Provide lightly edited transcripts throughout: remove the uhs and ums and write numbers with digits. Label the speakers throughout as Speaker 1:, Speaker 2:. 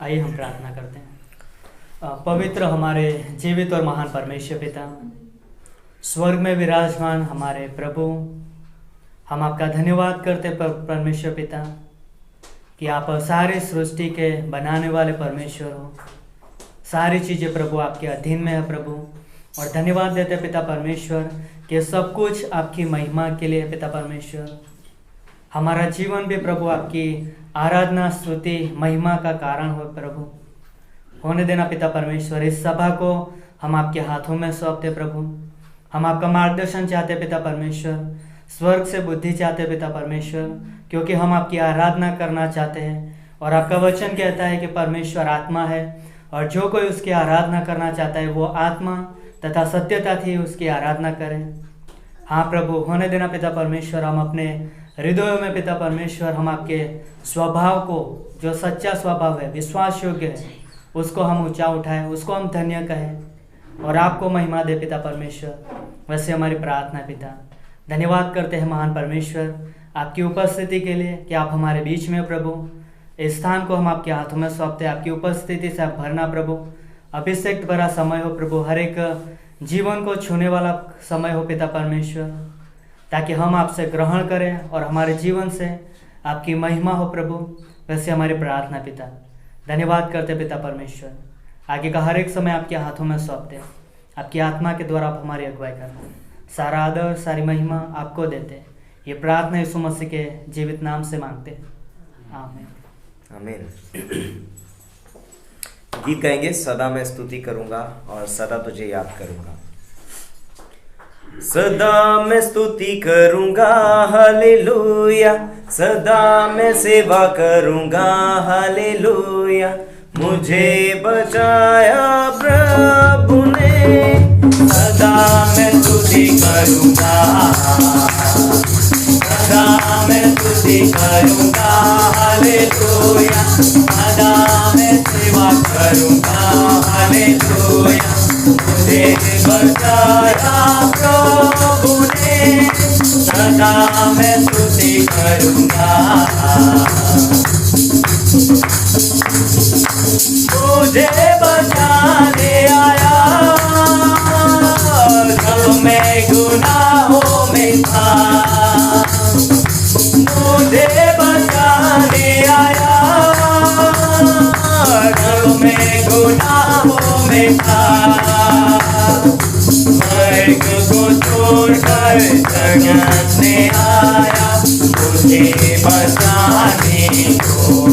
Speaker 1: आइए हम प्रार्थना करते हैं। पवित्र हमारे जीवित और महान परमेश्वर पिता, स्वर्ग में विराजमान हमारे प्रभु, हम आपका धन्यवाद करते परमेश्वर पिता कि आप सारी सृष्टि के बनाने वाले परमेश्वर हो। सारी चीज़ें प्रभु आपके अधीन में है प्रभु, और धन्यवाद देते पिता परमेश्वर कि सब कुछ आपकी महिमा के लिए पिता परमेश्वर। हमारा जीवन भी प्रभु आपकी आराधना स्तुति महिमा का कारण हो प्रभु। होने देना पिता परमेश्वर। इस सभा को हम आपके हाथों में सौंपते प्रभु। हम आपका मार्गदर्शन चाहते पिता परमेश्वर, स्वर्ग से बुद्धि चाहते पिता परमेश्वर, क्योंकि हम आपकी आराधना करना चाहते हैं। और आपका वचन कहता है कि परमेश्वर आत्मा है, और जो कोई उसकी आराधना करना चाहता है वो आत्मा तथा सत्यता थी उसकी आराधना करें। हाँ प्रभु, होने देना पिता परमेश्वर। हम अपने हृदयों में पिता परमेश्वर हम आपके स्वभाव को, जो सच्चा स्वभाव है, विश्वास योग्य है, उसको हम ऊंचा उठाएं, उसको हम धन्य कहें और आपको महिमा दे पिता परमेश्वर। वैसे हमारी प्रार्थना पिता, धन्यवाद करते हैं महान परमेश्वर आपकी उपस्थिति के लिए कि आप हमारे बीच में प्रभु। इस स्थान को हम आपके हाथों में सौंपते हैं। आपकी उपस्थिति से आप भरना प्रभु। अभिषेक भरा समय हो प्रभु, हर एक जीवन को छूने वाला समय हो पिता परमेश्वर, ताकि हम आपसे ग्रहण करें और हमारे जीवन से आपकी महिमा हो प्रभु। वैसे हमारी प्रार्थना पिता, धन्यवाद करते पिता परमेश्वर। आगे का हर एक समय आपके हाथों में सौंपते हैं। आपकी आत्मा के द्वारा आप हमारी अगुवाई करना। सारा आदर सारी महिमा आपको देते हैं। ये प्रार्थना यीशु मसीह के जीवित नाम से मांगते हैं, आमीन।
Speaker 2: आमीन। गीत गाएंगे, सदा मैं स्तुति करूंगा और सदा तुझे याद करूंगा। सदा मैं स्तुति करूंगा हालेलुया, सदा मैं सेवा करूंगा हालेलुया। मुझे बचाया प्रभु ने, सदा मैं स्तुति करूंगा, सदा मैं स्तुति करूंगा हालेलुया, सदा मैं सेवा करूंगा हालेलुया। मुझे बचाया प्रभु ने, सदा मैं स्तुति करूंगा। मुझे बचाने आया जब मैं गुनाहों में था, मुझे बचाने आया जब मैं गुनाहों में था। स्वर्ग को छोड़कर जगत में आया मुझे बचाने को,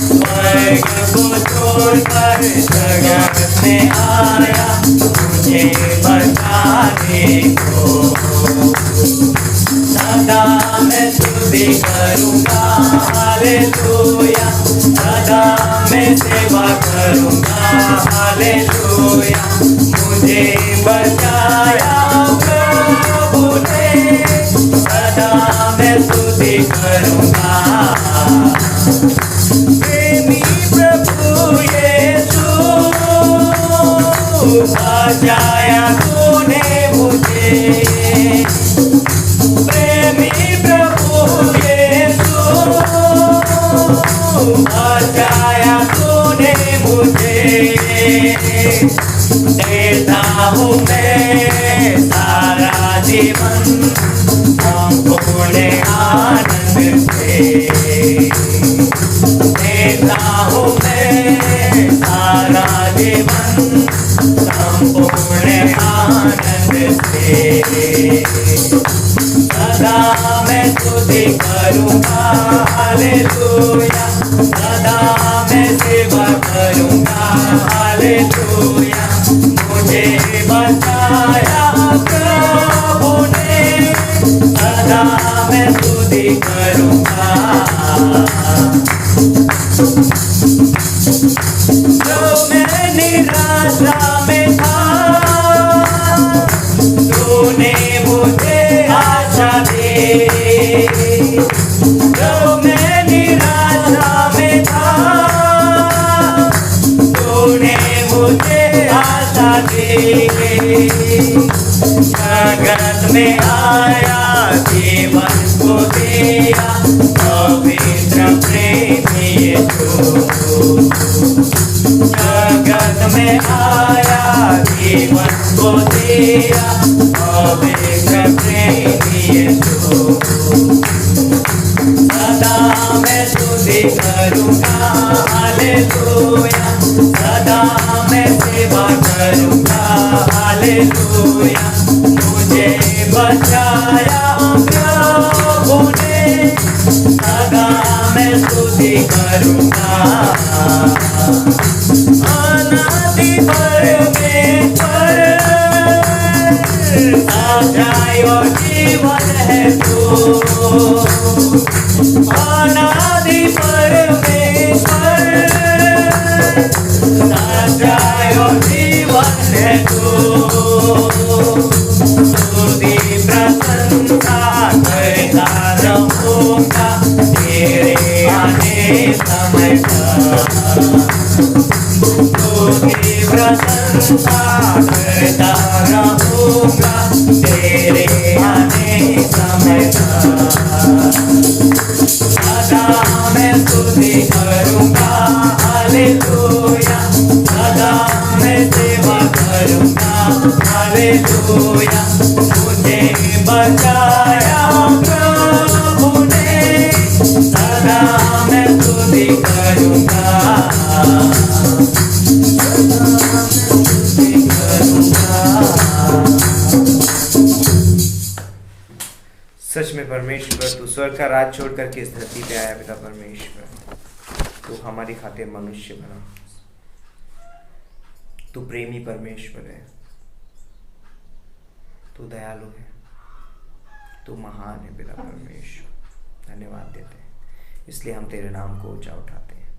Speaker 2: स्वर्ग को छोड़कर जगत में आया मुझे बचाने को। सदा मैं स्तुति करूंगा हालेलुया, सदा मैं सेवा करूंगा हालेलुया। मुझे बचाया प्रभु ने, सदा मैं स्तुति करूंगा। प्रेमी प्रभु यीशु, बचाया तूने मुझे। प्रेमी प्रभु यीशु, बचाया तूने मुझे। देता हूँ मैं सारा जीवन संपूर्ण आनंद से, देता हूँ मैं सारा जीवन संपूर्ण आनंद से। सदा मैं स्तुति करूंगा हालेलुया, सदा मैं सेवा करूंगा हालेलुया। मुझे बचाया प्रभु ने, सदा मैं स्तुति करूंगा। जो मैं निराशा में था, तूने मुझे आशा दे। जो मैं निराशा में था, तूने मुझे आशा दे। जगत में आया जीवन को दिया, पवित्र प्रेमी यीशु।
Speaker 1: जगत में आया जीवन को दिया पवित्र प्रेमी यीशु। सदा मैं स्तुति करूँगा हालेलुया, सदा मैं सेवा करूँगा हालेलुया। मुझे बचाया प्रभु ने, सदा मैं स्तुति करूँगा। अनादि परमेश्वर सच्चाई और जीवन है तू। अनादि परमेश्वर सच्चाई और जीवन है तू। स्तुति प्रशंसा करता रहूँगा तेरे आने समय तक। स्तुति प्रशंसा करता रहूँगा तेरे आने समय तक। सदा मैं स्तुति करूँगा हालेलुया, सदा मैं सेवा करूँगा हालेलुया। मुझे बचाया प्रभु ने, सदा मैं स्तुति करूँगा, सदा मैं स्तुति करूँगा।
Speaker 2: सच में परमेश्वर, तू स्वर्ग का राज छोड़ करके इस धरती पे आया पिता परमेश्वर। तू हमारी खातिर मनुष्य बना। तू प्रेमी परमेश्वर है, तू दयालु है, तू महान है पिता परमेश्वर। धन्यवाद देते हैं, इसलिए हम तेरे नाम को ऊंचा उठाते हैं,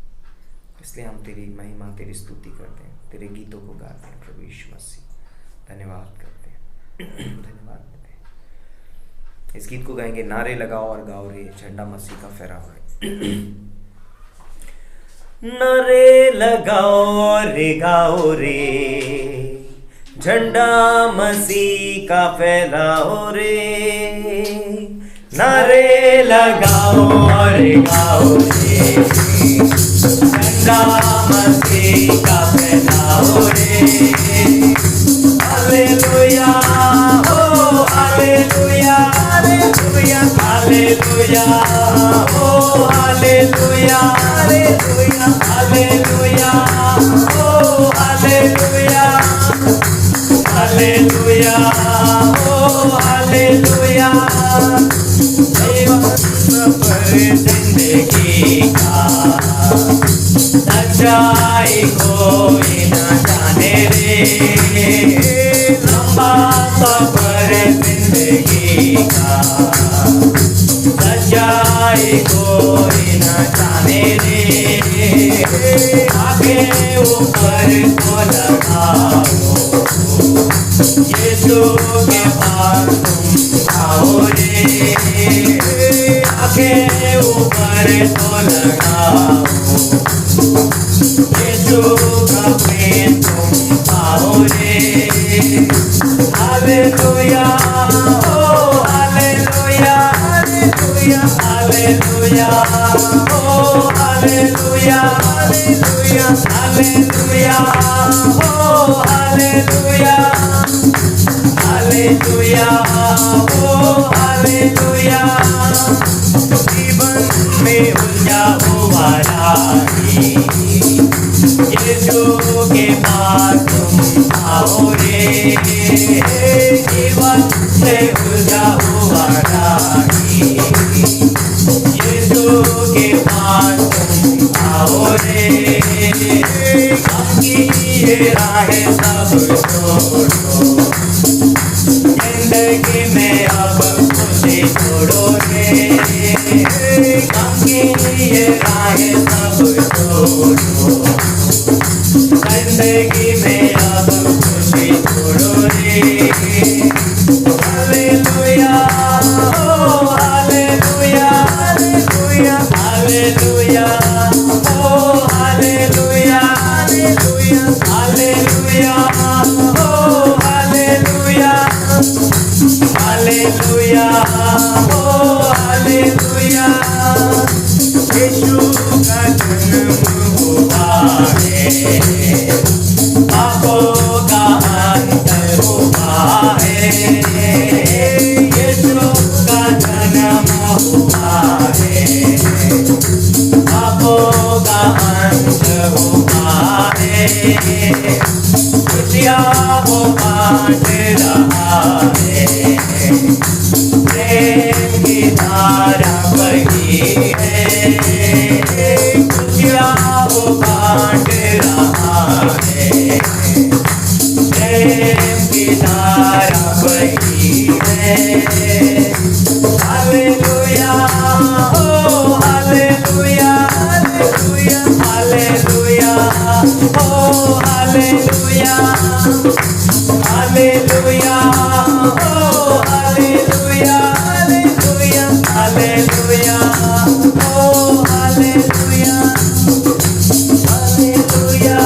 Speaker 2: इसलिए हम तेरी महिमा तेरी स्तुति करते हैं, तेरे गीतों को गाते हैं प्रभु यीशु मसीह। धन्यवाद करते हैं, धन्यवाद देते हैं। इस गीत को गाएंगे, नारे लगाओ और गाओ रे, झंडा मसीह का फहराओ रे। नारे लगाओ रे गाओ रे, झंडा मसीह का फैलाओ रे। नारे लगाओ रे गाओ रे, झंडा मसीह का फैलाओ रे। हालेलुया ओ हालेलुया, हालेलुया हालेलुया ओ हालेलुया, हालेलुया हालेलुया ओ हालेलुया, हालेलुया ओ हालेलुया। सफर जिंदगी का सच्चाई कोई न जाने रे, लंबा सफर जिंदगी का सच्चाई कोई न जाने रे। आगे ऊपर को लगाओ, यीशु के पास तुम आओ रे। आगे ऊपर को लगाओ, यीशु का प्रेम तुम पाओ रे। हालेलुया ओ हालेलुया, हालेलुया हालेलुया ओ हालेलुया, हालेलुया हालेलुया ओ हालेलुया, हालेलुया ओ हालेलुया। जीवन में उलझा हुआ राही, यीशु के पास तुम आओ रे। जीवन से उलझा हुआ राही, यीशु के पास तुम आओ रे। आपकी ये राहें सब छोड़ो, जिंदगी में अब खुशी छोड़ो रे। आपकी ये राहें सब छोड़ो, जिंदगी में अब खुशी छोड़ो रे। हालेलुया ओ हालेलुया, हालेलुया हालेलुया ओ हालेलुया, हालेलुया हालेलुया ओ हालेलुया, हालेलुया ओ हालेलुया। यीशु का जन्म है, पापों का अंत हुआ है, यीशु का जन्म हुआ है, पापों का अंत हुआ है, खुशियाँ वो बांट रहा है, प्रेम की धारा बही है, खुशियाँ वो बांट रहा है, प्रेम की धारा बही है। हालेलुया, ओ हालेलुया, हालेलुया, हालेलुया, ओ हालेलुया, हालेलुया, ओ हालेलुया, हालेलुया, हालेलुया, ओ हालेलुया, हालेलुया,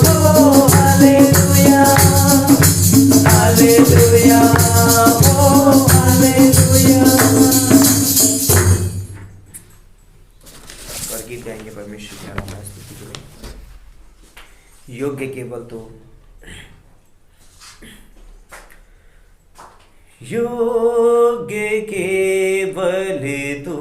Speaker 2: ओ हालेलुया, हालेलुया, ओ हालेलुया। और गीत गाएंगे परमेश्वर की आराधना स्तुति के लिए। योग्य केवल तो, योग्य केवल तू,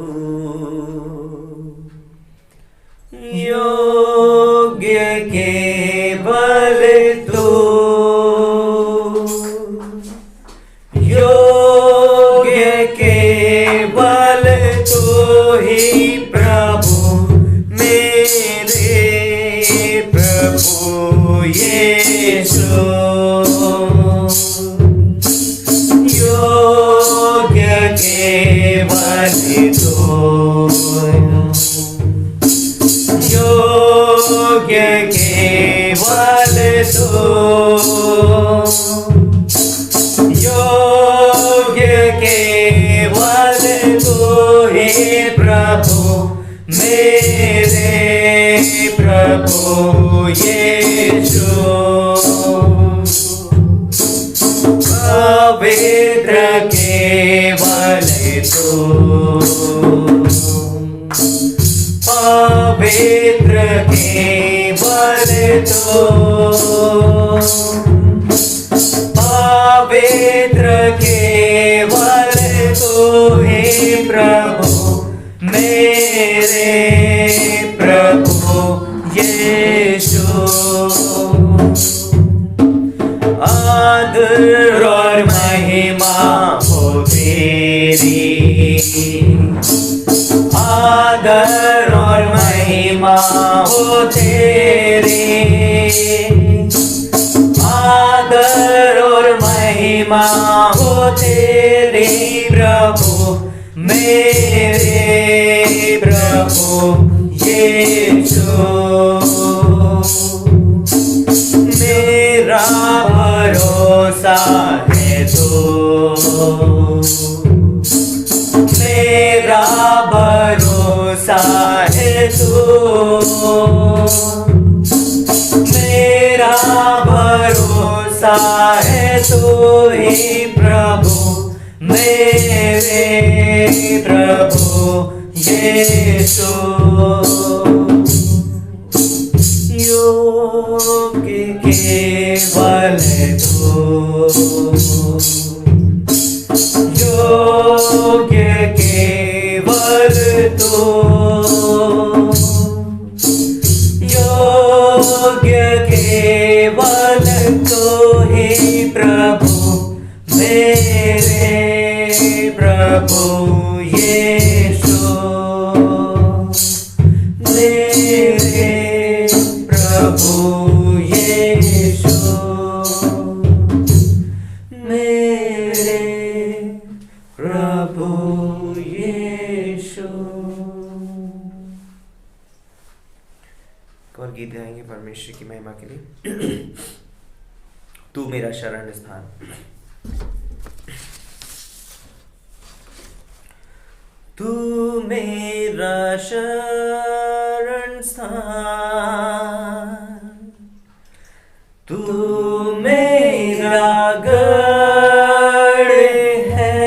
Speaker 2: योग्य केवल तू, योग्य केवल तू ही प्रभु मेरे प्रभु यीशु, योग्य केवल तू, योग्य केवल तू, योग्य केवल तू ही प्रभु मेरे प्रभु यीशु, पवित्र केवल तू, पवित्र केवल तू, पवित्र केवल तू ही प्रभु मेरे प्रभु यीशु, आदर और महिमा हो तेरी, आदर और महिमा हो तेरी, आदर और महिमा हो तेरी प्रभु मेरे प्रभु यीशु, मेरा भरोसा है तू, मेरा भरोसा है तू, मेरा भरोसा है तू ही प्रभु मेरे प्रभु यीशु, योग्य केवल तू, योग्य केवल तू, योग्य केवल तू ही प्रभु मेरे प्रभु यीशु, मेरे प्रभु यीशु, मेरे प्रभु यीशु। और गीत गाएंगे परमेश्वर की महिमा के लिए। तू मेरा शरण स्थान, तू मेरा शरण स्थान, तू मेरा गढ़ है,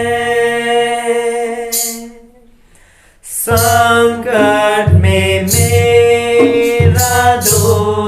Speaker 2: संकट में मेरा दोस्त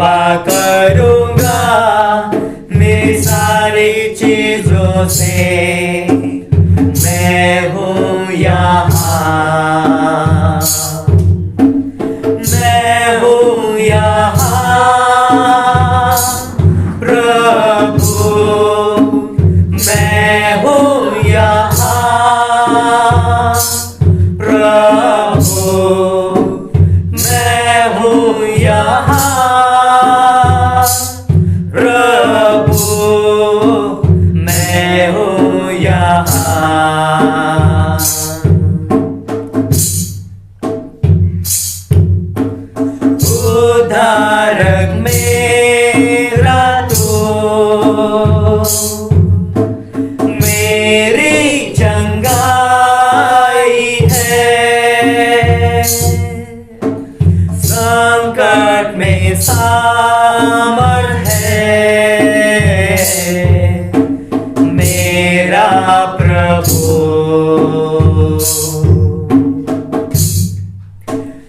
Speaker 1: सेवा करूँगा मेरी सारी चीजों से। मैं हूँ यहाँ, मैं हूँ यहाँ प्रभु, मैं हूँ यहाँ प्रभु, मैं हूँ यहाँ प्रभु, मैं हूँ यहाँ। उद्धारक मेरा तू, मेरी चंगाई है, संकट में सामर्थ है मेरा प्रभु।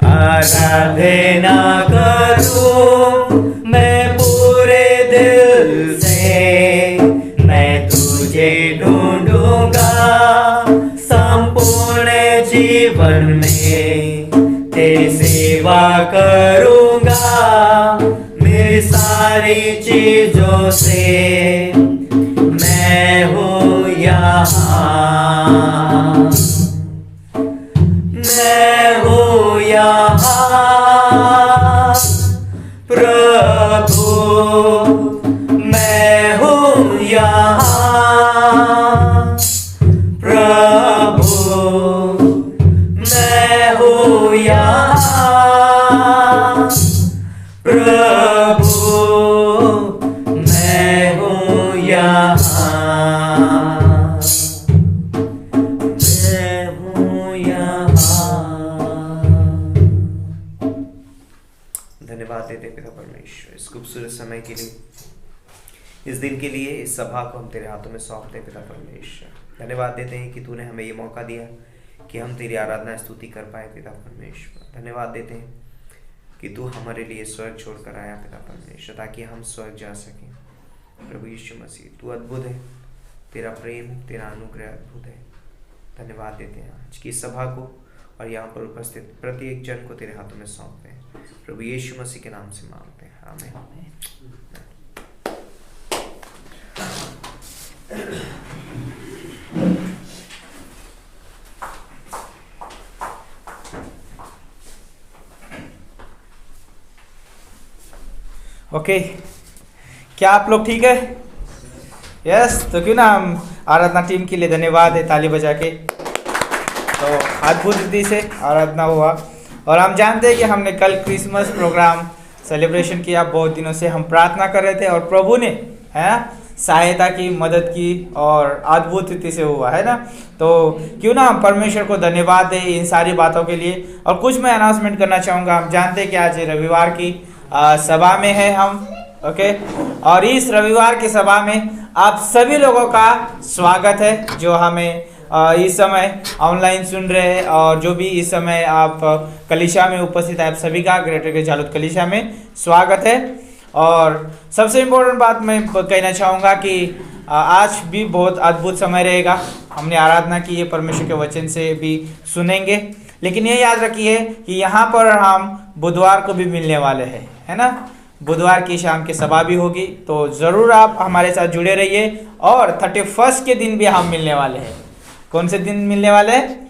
Speaker 1: आराधना करूं मैं पूरे दिल से, मैं तुझे ढूंढूंगा संपूर्ण जीवन में, तेरी सेवा करूंगा मेरी सारी चीजों से। मैं हूँ यहाँ, मैं हूँ यहाँ प्रभु, मैं हूँ यहाँ प्रभु, मैं हूँ यहाँ प्रभु, मैं हूँ यहाँ, मैं हूँ यहाँ।
Speaker 2: धन्यवाद देते पिता परमेश्वर इस खूबसूरत समय के लिए, इस दिन के लिए, इस सभा को हम तेरे हाथों में सौंपते हैं पिता परमेश्वर। धन्यवाद देते हैं कि तूने हमें ये मौका दिया कि हम तेरी आराधना स्तुति कर पाए पिता परमेश्वर। धन्यवाद देते हैं कि तू हमारे लिए स्वर्ग छोड़कर आया पिता परमेश्वर, ताकि हम स्वर्ग जा सकें। प्रभु यीशु मसीह, तू अद्भुत है, तेरा प्रेम, तेरा अनुग्रह अद्भुत है। धन्यवाद देते हैं आज की सभा को और यहाँ पर उपस्थित प्रत्येक जन को तेरे हाथों में सौंपते हैं। प्रभु यीशु मसीह के नाम से मांगते हैं, आमीन।
Speaker 3: ओके, क्या आप लोग ठीक है? यस, तो क्यों ना हम आराधना टीम के लिए धन्यवाद है ताली बजा के। तो अद्भुत रीति से आराधना हुआ और हम जानते हैं कि हमने कल क्रिसमस प्रोग्राम सेलिब्रेशन किया। बहुत दिनों से हम प्रार्थना कर रहे थे और प्रभु ने, है ना, सहायता की, मदद की और अद्भुत रीति से हुआ, है ना। तो क्यों ना हम परमेश्वर को धन्यवाद दें इन सारी बातों के लिए। और कुछ मैं अनाउंसमेंट करना चाहूँगा। हम जानते हैं कि आज रविवार की सभा में है हम, ओके, और इस रविवार की सभा में आप सभी लोगों का स्वागत है जो हमें इस समय ऑनलाइन सुन रहे हैं और जो भी इस समय आप कलीसिया में उपस्थित है, आप सभी का ग्रेटर के जालूद कलीसिया में स्वागत है। और सबसे इम्पोर्टेंट बात मैं कहना चाहूँगा कि आज भी बहुत अद्भुत समय रहेगा। हमने आराधना की है, परमेश्वर के वचन से भी सुनेंगे, लेकिन ये याद रखिए कि यहाँ पर हम बुधवार को भी मिलने वाले हैं, है ना। बुधवार की शाम की सभा भी होगी, तो ज़रूर आप हमारे साथ जुड़े रहिए। और 31 के दिन भी हम मिलने वाले हैं। कौन से दिन मिलने वाले हैं?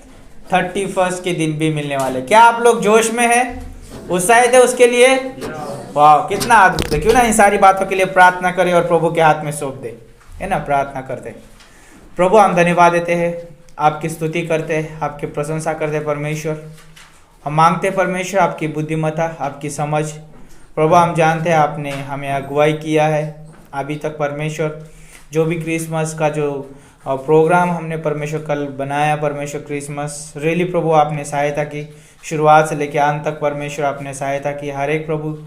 Speaker 3: 31 के दिन भी मिलने वाले। क्या आप लोग जोश में हैं, उत्साहित है उसके लिए? वाह, कितना अद्भुत है। क्यों ना इन सारी बातों के लिए प्रार्थना करें और प्रभु के हाथ में सौंप दे, है ना। प्रार्थना करते हैं। प्रभु, हम धन्यवाद देते हैं, आपकी स्तुति करते हैं, आपकी प्रशंसा करते हैं परमेश्वर। हम मांगते हैं परमेश्वर आपकी बुद्धिमत्ता, आपकी समझ। प्रभु, हम जानते हैं आपने हमें अगुवाई किया है अभी तक परमेश्वर। जो भी क्रिसमस का जो प्रोग्राम हमने परमेश्वर कल बनाया, परमेश्वर क्रिसमस रियली प्रभु आपने सहायता की, शुरुआत से लेकर अंत तक परमेश्वर आपने सहायता की। हर एक प्रभु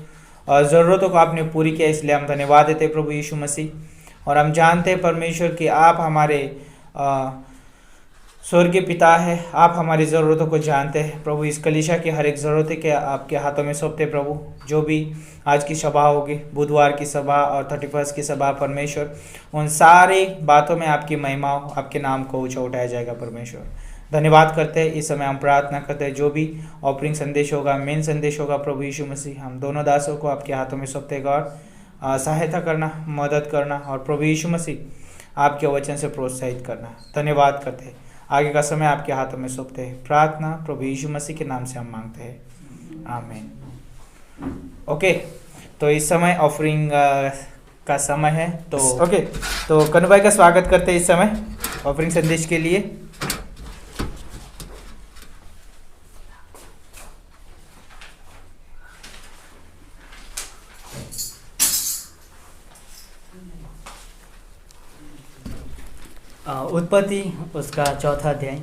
Speaker 3: ज़रूरतों को आपने पूरी किया, इसलिए हम धन्यवाद देते प्रभु यीशु मसीह। और हम जानते हैं परमेश्वर कि आप हमारे स्वर्गीय पिता है, आप हमारी ज़रूरतों को जानते हैं प्रभु। इस कलीसिया की हर एक ज़रूरत के आपके हाथों में सौंपते प्रभु। जो भी आज की सभा होगी, बुधवार की सभा और 31 की सभा परमेश्वर, उन सारी बातों में आपकी महिमा हो, आपके नाम को ऊँचा उठाया जाएगा परमेश्वर। धन्यवाद करते हैं। इस समय हम प्रार्थना करते हैं जो भी ओपनिंग संदेश होगा, मेन संदेश होगा, प्रभु यीशु मसीह हम दोनों दासों को आपके हाथों में सौंपते गॉड, सहायता करना, मदद करना और प्रभु यीशु मसीह आपके वचन से प्रोत्साहित करना। धन्यवाद करते हैं। आगे का समय आपके हाथों में सौंपते हैं। प्रार्थना प्रभु यीशु मसीह के नाम से हम मांगते हैं, आमीन। ओके, तो इस समय ऑफरिंग का समय है। तो ओके, तो कनु भाई का स्वागत करते हैं इस समय ऑफरिंग संदेश के लिए।
Speaker 1: उत्पत्ति उसका 4था अध्याय।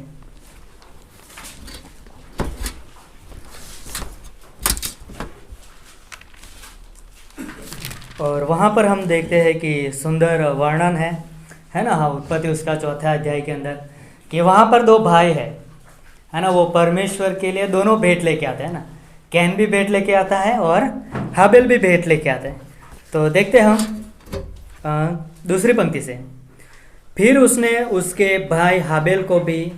Speaker 1: और वहाँ पर हम देखते हैं कि सुंदर वर्णन है ना। हाँ, उत्पत्ति उसका 4था अध्याय के अंदर कि वहाँ पर 2 भाई है ना। वो परमेश्वर के लिए दोनों भेंट लेके आते हैं ना। कैन भी भेंट लेके आता है और हाबिल भी भेंट लेके आते हैं। तो देखते हैं हम दूसरी पंक्ति से, फिर उसने उसके भाई हाबिल को भी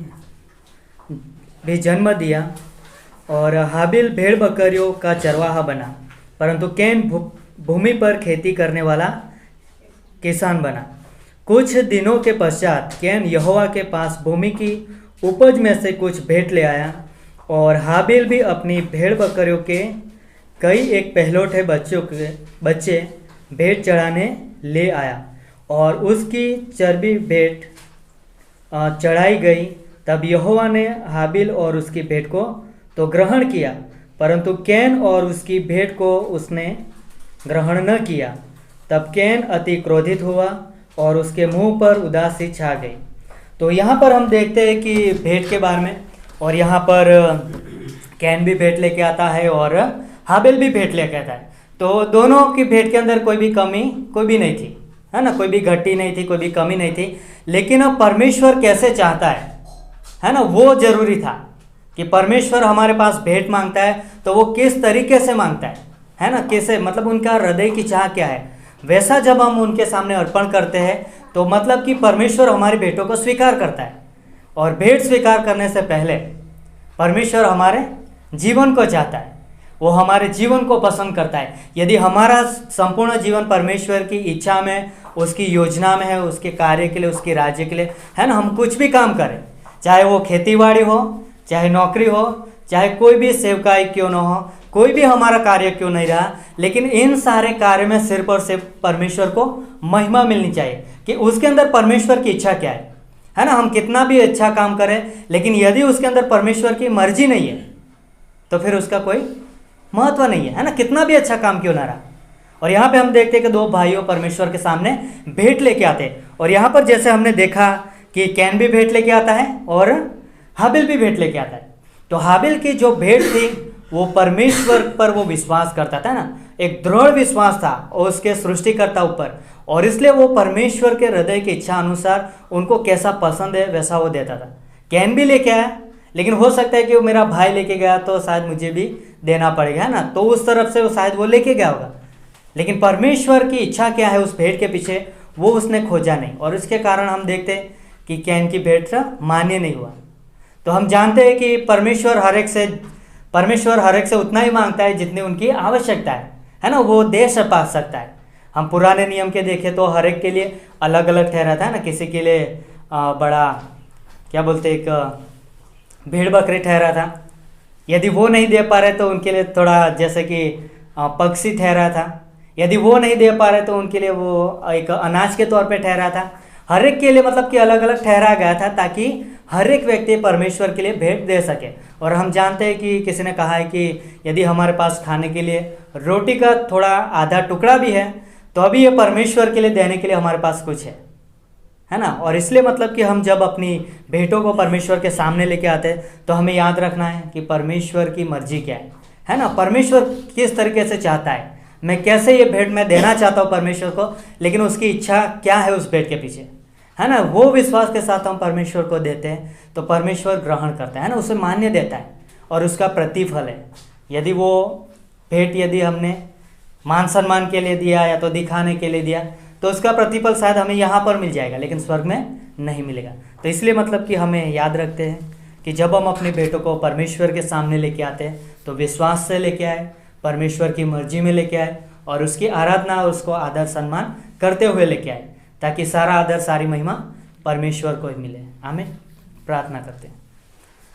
Speaker 1: जन्म दिया और हाबिल भेड़ बकरियों का चरवाहा बना, परंतु कैन भूमि पर खेती करने वाला किसान बना। कुछ दिनों के पश्चात कैन यहोवा के पास भूमि की उपज में से कुछ भेंट ले आया और हाबिल भी अपनी भेड़ बकरियों के कई एक पहलौठे बच्चे भेंट चढ़ाने ले आया और उसकी चर्बी भेंट चढ़ाई गई। तब यहोवा ने हाबिल और उसकी भेंट को तो ग्रहण किया, परंतु कैन और उसकी भेंट को उसने ग्रहण न किया। तब कैन अति क्रोधित हुआ और उसके मुंह पर उदासी छा गई। तो यहाँ पर हम देखते हैं कि भेंट के बारे में, और यहाँ पर कैन भी भेंट लेके आता है और हाबिल भी भेंट लेके आता है। तो दोनों की भेंट के अंदर कोई भी कमी कोई भी नहीं थी, है ना। कोई भी घटी नहीं थी, कोई भी कमी नहीं थी। लेकिन अब परमेश्वर कैसे चाहता है ना, वो जरूरी था कि परमेश्वर हमारे पास भेंट मांगता है तो वो किस तरीके से मांगता है ना। कैसे, मतलब उनका हृदय की चाह क्या है, वैसा जब हम उनके सामने अर्पण करते हैं तो मतलब कि परमेश्वर हमारी भेंटों को स्वीकार करता है। और भेंट स्वीकार करने से पहले परमेश्वर हमारे जीवन को चाहता है, वो हमारे जीवन को पसंद करता है। यदि हमारा संपूर्ण जीवन परमेश्वर की इच्छा में, उसकी योजना में है, उसके कार्य के लिए, उसके राज्य के लिए, है ना, हम कुछ भी काम करें, चाहे वो खेतीबाड़ी हो, चाहे नौकरी हो, चाहे कोई भी सेवकाई क्यों न हो, कोई भी हमारा कार्य क्यों नहीं रहा, लेकिन इन सारे कार्य में सिर्फ और सिर्फ परमेश्वर को महिमा मिलनी चाहिए कि उसके अंदर परमेश्वर की इच्छा क्या है ना। हम कितना भी अच्छा काम करें, लेकिन यदि उसके अंदर परमेश्वर की मर्जी नहीं है तो फिर उसका कोई महत्व नहीं है ना, कितना भी अच्छा काम क्यों ना रहा। और यहाँ पे हम देखते हैं कि 2 भाइयों परमेश्वर के सामने भेंट लेके आते हैं। और यहाँ पर जैसे हमने देखा कि कैन भी भेंट लेके आता है और हाबिल भी भेंट लेके आता है। तो हाबिल की जो भेंट थी वो परमेश्वर पर वो विश्वास करता था ना, एक दृढ़ विश्वास था उसके सृष्टिकर्ता ऊपर, और इसलिए वो परमेश्वर के हृदय की इच्छा अनुसार उनको कैसा पसंद है वैसा वो देता था। कैन भी लेके आया, लेकिन हो सकता है कि वो मेरा भाई लेके गया तो शायद मुझे भी देना पड़ेगा, है ना। तो उस तरफ से वो शायद वो लेके गया होगा, लेकिन परमेश्वर की इच्छा क्या है उस भेंट के पीछे वो उसने खोजा नहीं, और इसके कारण हम देखते हैं कि कैन की भेंट मान्य नहीं हुआ। तो हम जानते हैं कि परमेश्वर हर एक से उतना ही मांगता है जितनी उनकी आवश्यकता है ना। वो दे पा सकता है। हम पुराने नियम के देखें तो हर एक के लिए अलग अलग ठहरा था ना। किसी के लिए बड़ा क्या बोलते, एक भेड़ बकरी ठहरा था। यदि वो नहीं दे पा रहे तो उनके लिए थोड़ा जैसे कि पक्षी ठहरा था। यदि वो नहीं दे पा रहे तो उनके लिए वो एक अनाज के तौर पे ठहरा था। हर एक के लिए मतलब कि अलग अलग ठहरा गया था ताकि हर एक व्यक्ति परमेश्वर के लिए भेंट दे सके। और हम जानते हैं कि किसी ने कहा है कि यदि हमारे पास खाने के लिए रोटी का थोड़ा आधा टुकड़ा भी है तो अभी ये परमेश्वर के लिए देने के लिए हमारे पास कुछ है ना। और इसलिए मतलब कि हम जब अपनी भेंटों को परमेश्वर के सामने लेके आते हैं तो हमें याद रखना है कि परमेश्वर की मर्जी क्या है ना। परमेश्वर किस तरीके से चाहता है, मैं कैसे ये भेंट मैं देना चाहता हूँ परमेश्वर को, लेकिन उसकी इच्छा क्या है उस भेंट के पीछे, है ना, वो विश्वास के साथ हम परमेश्वर को देते हैं तो परमेश्वर ग्रहण करता है ना, उसे मान्य देता है और उसका प्रतिफल है। यदि वो भेंट यदि हमने मान सम्मान के लिए दिया या तो दिखाने के लिए दिया तो उसका प्रतिफल शायद हमें यहाँ पर मिल जाएगा लेकिन स्वर्ग में नहीं मिलेगा। तो इसलिए मतलब कि हमें याद रखते हैं कि जब हम अपने भेंटों को परमेश्वर के सामने लेके आते हैं तो विश्वास से लेके आए, परमेश्वर की मर्जी में लेके आए और उसकी आराधना और उसको आदर सम्मान करते हुए लेके आए, ताकि सारा आदर सारी महिमा परमेश्वर को ही मिले। आमीन। प्रार्थना करते हैं।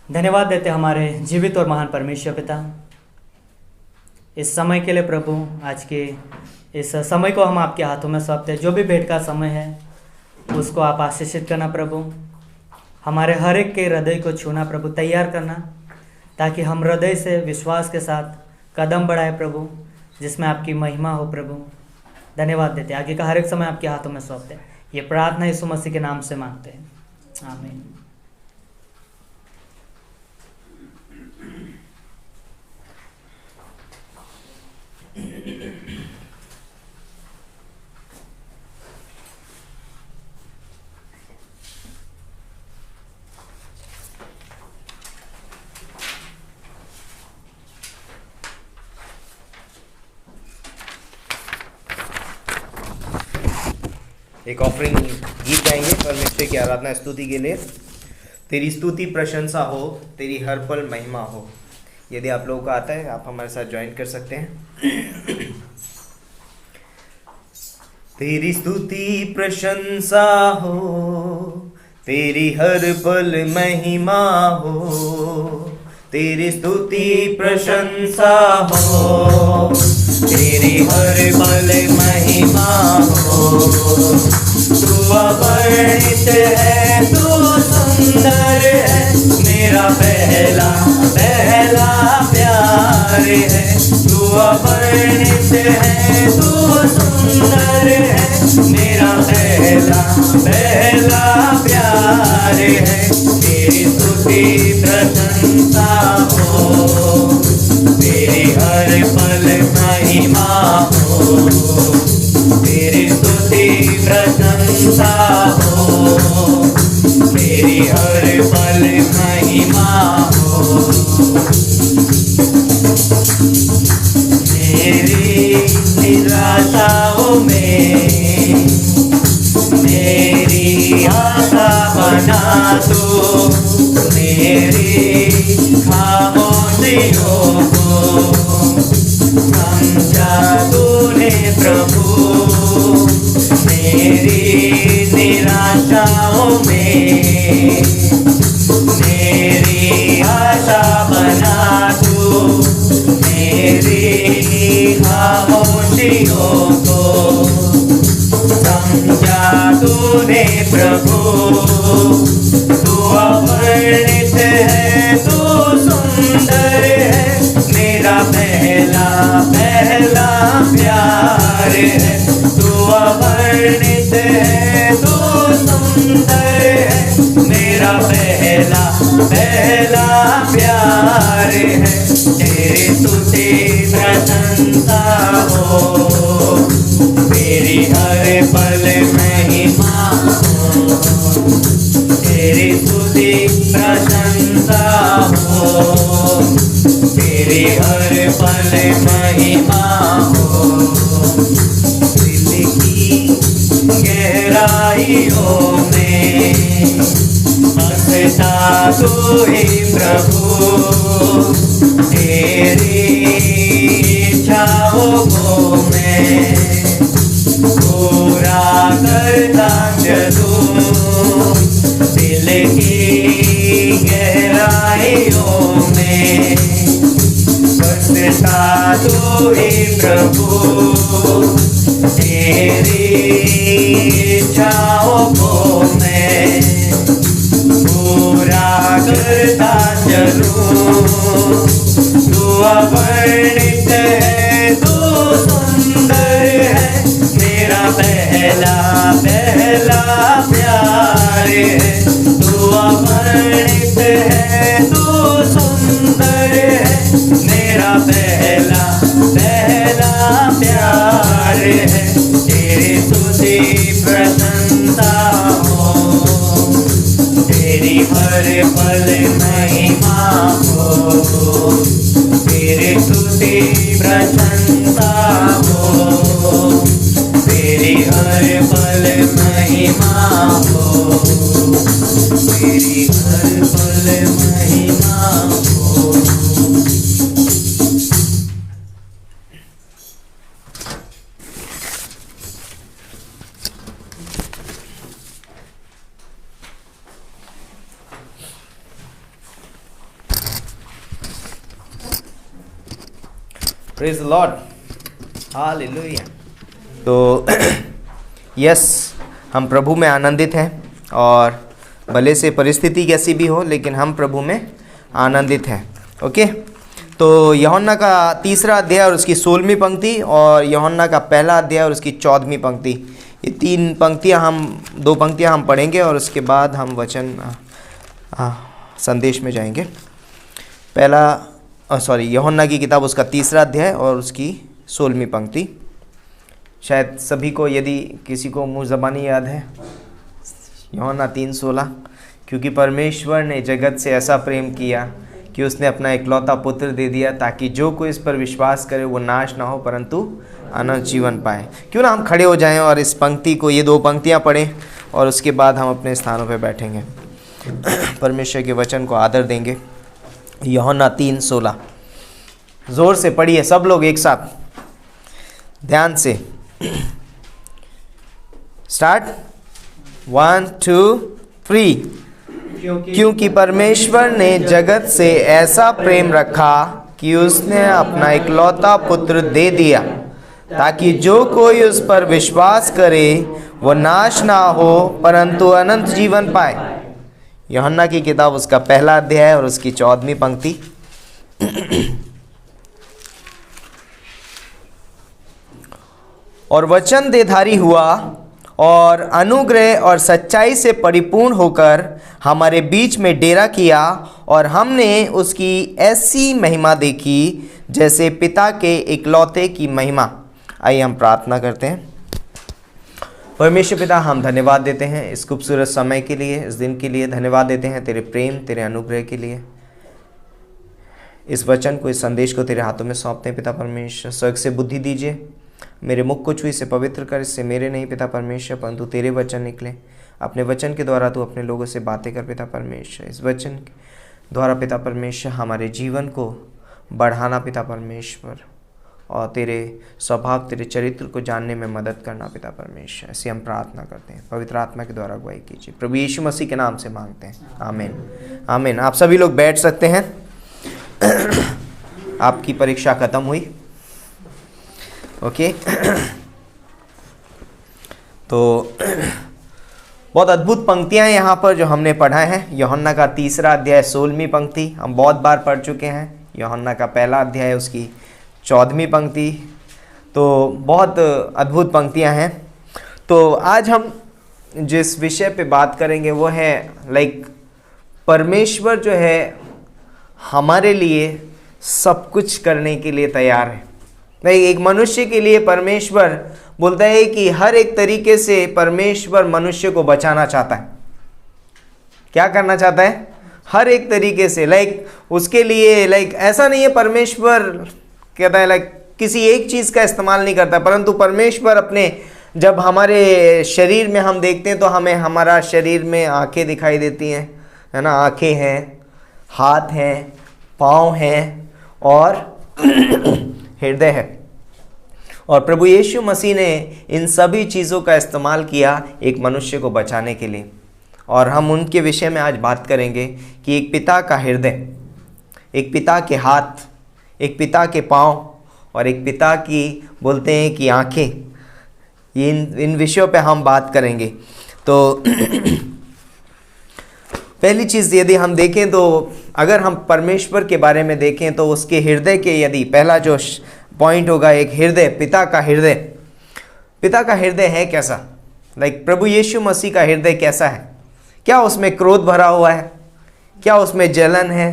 Speaker 1: धन्यवाद देते हमारे जीवित और महान परमेश्वर पिता, इस समय के लिए प्रभु, आज के इस समय को हम आपके हाथों में सौंपते हैं। जो भी भेंट का समय है उसको आप आशीषित करना प्रभु, हमारे हर एक के हृदय को छूना प्रभु, तैयार करना ताकि हम हृदय से विश्वास के साथ कदम बढ़ाए प्रभु, जिसमें आपकी महिमा हो प्रभु। धन्यवाद देते, आगे का हर एक समय आपके हाथों में सौंपते हैं। ये प्रार्थना यीशु मसीह के नाम से मांगते हैं, आमीन।
Speaker 2: एक ऑफरिंग गीत गाएंगे परमेश्वर की आराधना स्तुति के लिए। तेरी स्तुति प्रशंसा हो, तेरी हर पल महिमा हो। यदि आप लोगों को आता है आप हमारे साथ ज्वाइन कर सकते हैं। तेरी स्तुति प्रशंसा हो, तेरी हर पल महिमा हो। तेरी स्तुति प्रशंसा हो, तेरी हर पल महिमा हो। तू अवर्णित है, तू सुंदर है, मेरा पहला पहला प्यार है। तू अवर्णित है, तू सुंदर है, मेरा पहला पहला प्यार है। तेरी स्तुति प्रशंसा हो, तेरी हर पल महिमा हो। तेरी स्तुति प्रशंसा हो, तेरी हर पल महिमा हो। मेरी निराशाओं में मेरी आशा बना तू, मेरी खामोशियों को समझा तूने प्रभु। मेरी निराशाओं में मेरी आशा बना तू, मेरी खामोशियों को समझा तूने प्रभु। तू अवर्णित है, तू सुंदर है, मेरा पहला पहला प्यार है। तू अवर्णित है, तू सुंदर है, मेरा पहला पहला प्यार है। तेरी स्तुति प्रशंसा हो, तेरी हर पल महिमा हो। तेरी स्तुति प्रशंसा हो, तेरी हर पल महिमा हो। दिल की गहराइयों में बसता तू ही प्रभु। तेरी इच्छाओं को मैं पूरा करता चलूं। दिल की गहराइयों में बसता तू ही प्रभु। तेरी इच्छाओं को मैं पूरा करता चलूं। तू अवर्णित है, तू सुंदर है, मेरा पहला पहला प्यार है। तू अवर्णित है, तू सुंदर है, मेरा पहला पहला प्यार है। तेरी स्तुति प्रशंसा हो, हर पल महिमा हो, तेरी स्तुति प्रशंसा हो, तेरी हर पल महिमा हो, तेरी हर पल महिमा हो।
Speaker 3: Praise the Lord, hallelujah. तो यस, हम प्रभु में आनंदित हैं और भले से परिस्थिति कैसी भी हो, लेकिन हम प्रभु में आनंदित हैं। ओके, तो यूहन्ना का 3 अध्याय और उसकी 16वीं पंक्ति और यूहन्ना का 1 अध्याय और उसकी 14वीं पंक्ति, ये 2 पंक्तियां हम पढ़ेंगे और उसके बाद हम वचन संदेश में जाएंगे। यूहन्ना की किताब उसका 3 अध्याय और उसकी 16वीं पंक्ति। शायद सभी को, यदि किसी को मुँह ज़बानी याद है, यूहन्ना 3:16, क्योंकि परमेश्वर ने जगत से ऐसा प्रेम किया कि उसने अपना इकलौता पुत्र दे दिया ताकि जो कोई इस पर विश्वास करे वो नाश ना हो परंतु अनंत जीवन पाए। क्यों ना हम खड़े हो जाएं और इस पंक्ति को, ये 2 पंक्तियां पढ़ें और उसके बाद हम अपने स्थानों पर बैठेंगे, परमेश्वर के वचन को आदर देंगे। यूहन्ना 3:16, ज़ोर से पढ़िए सब लोग एक साथ, ध्यान से। स्टार्ट, 1 2 3। क्योंकि परमेश्वर ने जगत से ऐसा प्रेम रखा कि उसने अपना इकलौता पुत्र दे दिया ताकि जो कोई उस पर विश्वास करे वो नाश ना हो परंतु अनंत जीवन पाए। यूहन्ना की किताब उसका 1 अध्याय और उसकी 14वीं पंक्ति। और वचन देहधारी हुआ और अनुग्रह और सच्चाई से परिपूर्ण होकर हमारे बीच में डेरा किया और हमने उसकी ऐसी महिमा देखी जैसे पिता के इकलौते की महिमा। आइए हम प्रार्थना करते हैं। परमेश्वर पिता, हम धन्यवाद देते हैं इस खूबसूरत समय के लिए, इस दिन के लिए धन्यवाद देते हैं, तेरे प्रेम, तेरे अनुग्रह के लिए। इस वचन को, इस संदेश को तेरे हाथों में सौंपते हैं पिता परमेश्वर। स्वर्ग से बुद्धि दीजिए, मेरे मुख को छू, इसे पवित्र कर, इससे मेरे नहीं पिता परमेश्वर परंतु तेरे वचन निकले। अपने वचन के द्वारा तू अपने लोगों से बातें कर पिता परमेश्वर। इस वचन के द्वारा पिता परमेश्वर हमारे जीवन को बढ़ाना पिता परमेश्वर, और तेरे स्वभाव, तेरे चरित्र को जानने में मदद करना पिता परमेश्वर। ऐसे हम प्रार्थना करते हैं, पवित्र आत्मा के द्वारा अगुवाई कीजिए, प्रभु यीशु मसीह के नाम से मांगते हैं, आमीन आमीन। आप सभी लोग बैठ सकते हैं। आपकी परीक्षा खत्म हुई, ओके। तो बहुत अद्भुत पंक्तियां हैं यहाँ पर जो हमने पढ़ा है। यूहन्ना का 3 अध्याय 16वीं पंक्ति हम बहुत बार पढ़ चुके हैं। यूहन्ना का 1 अध्याय उसकी 14वीं पंक्ति, तो बहुत अद्भुत पंक्तियां हैं। तो आज हम जिस विषय पे बात करेंगे वो है परमेश्वर जो है हमारे लिए सब कुछ करने के लिए तैयार है। एक मनुष्य के लिए परमेश्वर बोलता है कि हर एक तरीके से परमेश्वर मनुष्य को बचाना चाहता है। क्या करना चाहता है? हर एक तरीके से। उसके लिए ऐसा नहीं है परमेश्वर कहता है किसी एक चीज़ का इस्तेमाल नहीं करता, परंतु परमेश्वर अपने, जब हमारे शरीर में हम देखते हैं तो हमें हमारा शरीर में आंखें दिखाई देती हैं, है ना। आंखें हैं, हाथ हैं, पाँव हैं और हृदय है। और प्रभु यीशु मसीह ने इन सभी चीज़ों का इस्तेमाल किया एक मनुष्य को बचाने के लिए। और हम उनके विषय में आज बात करेंगे कि एक पिता का हृदय, एक पिता के हाथ, एक पिता के पाँव और एक पिता की बोलते हैं कि आँखें। इन विषयों पे हम बात करेंगे। तो पहली चीज़ यदि हम देखें तो अगर हम परमेश्वर के बारे में देखें तो उसके हृदय के, यदि पहला जो पॉइंट होगा एक हृदय, पिता का हृदय। पिता का हृदय है कैसा? प्रभु यीशु मसीह का हृदय कैसा है? क्या उसमें क्रोध भरा हुआ है? क्या उसमें जलन है?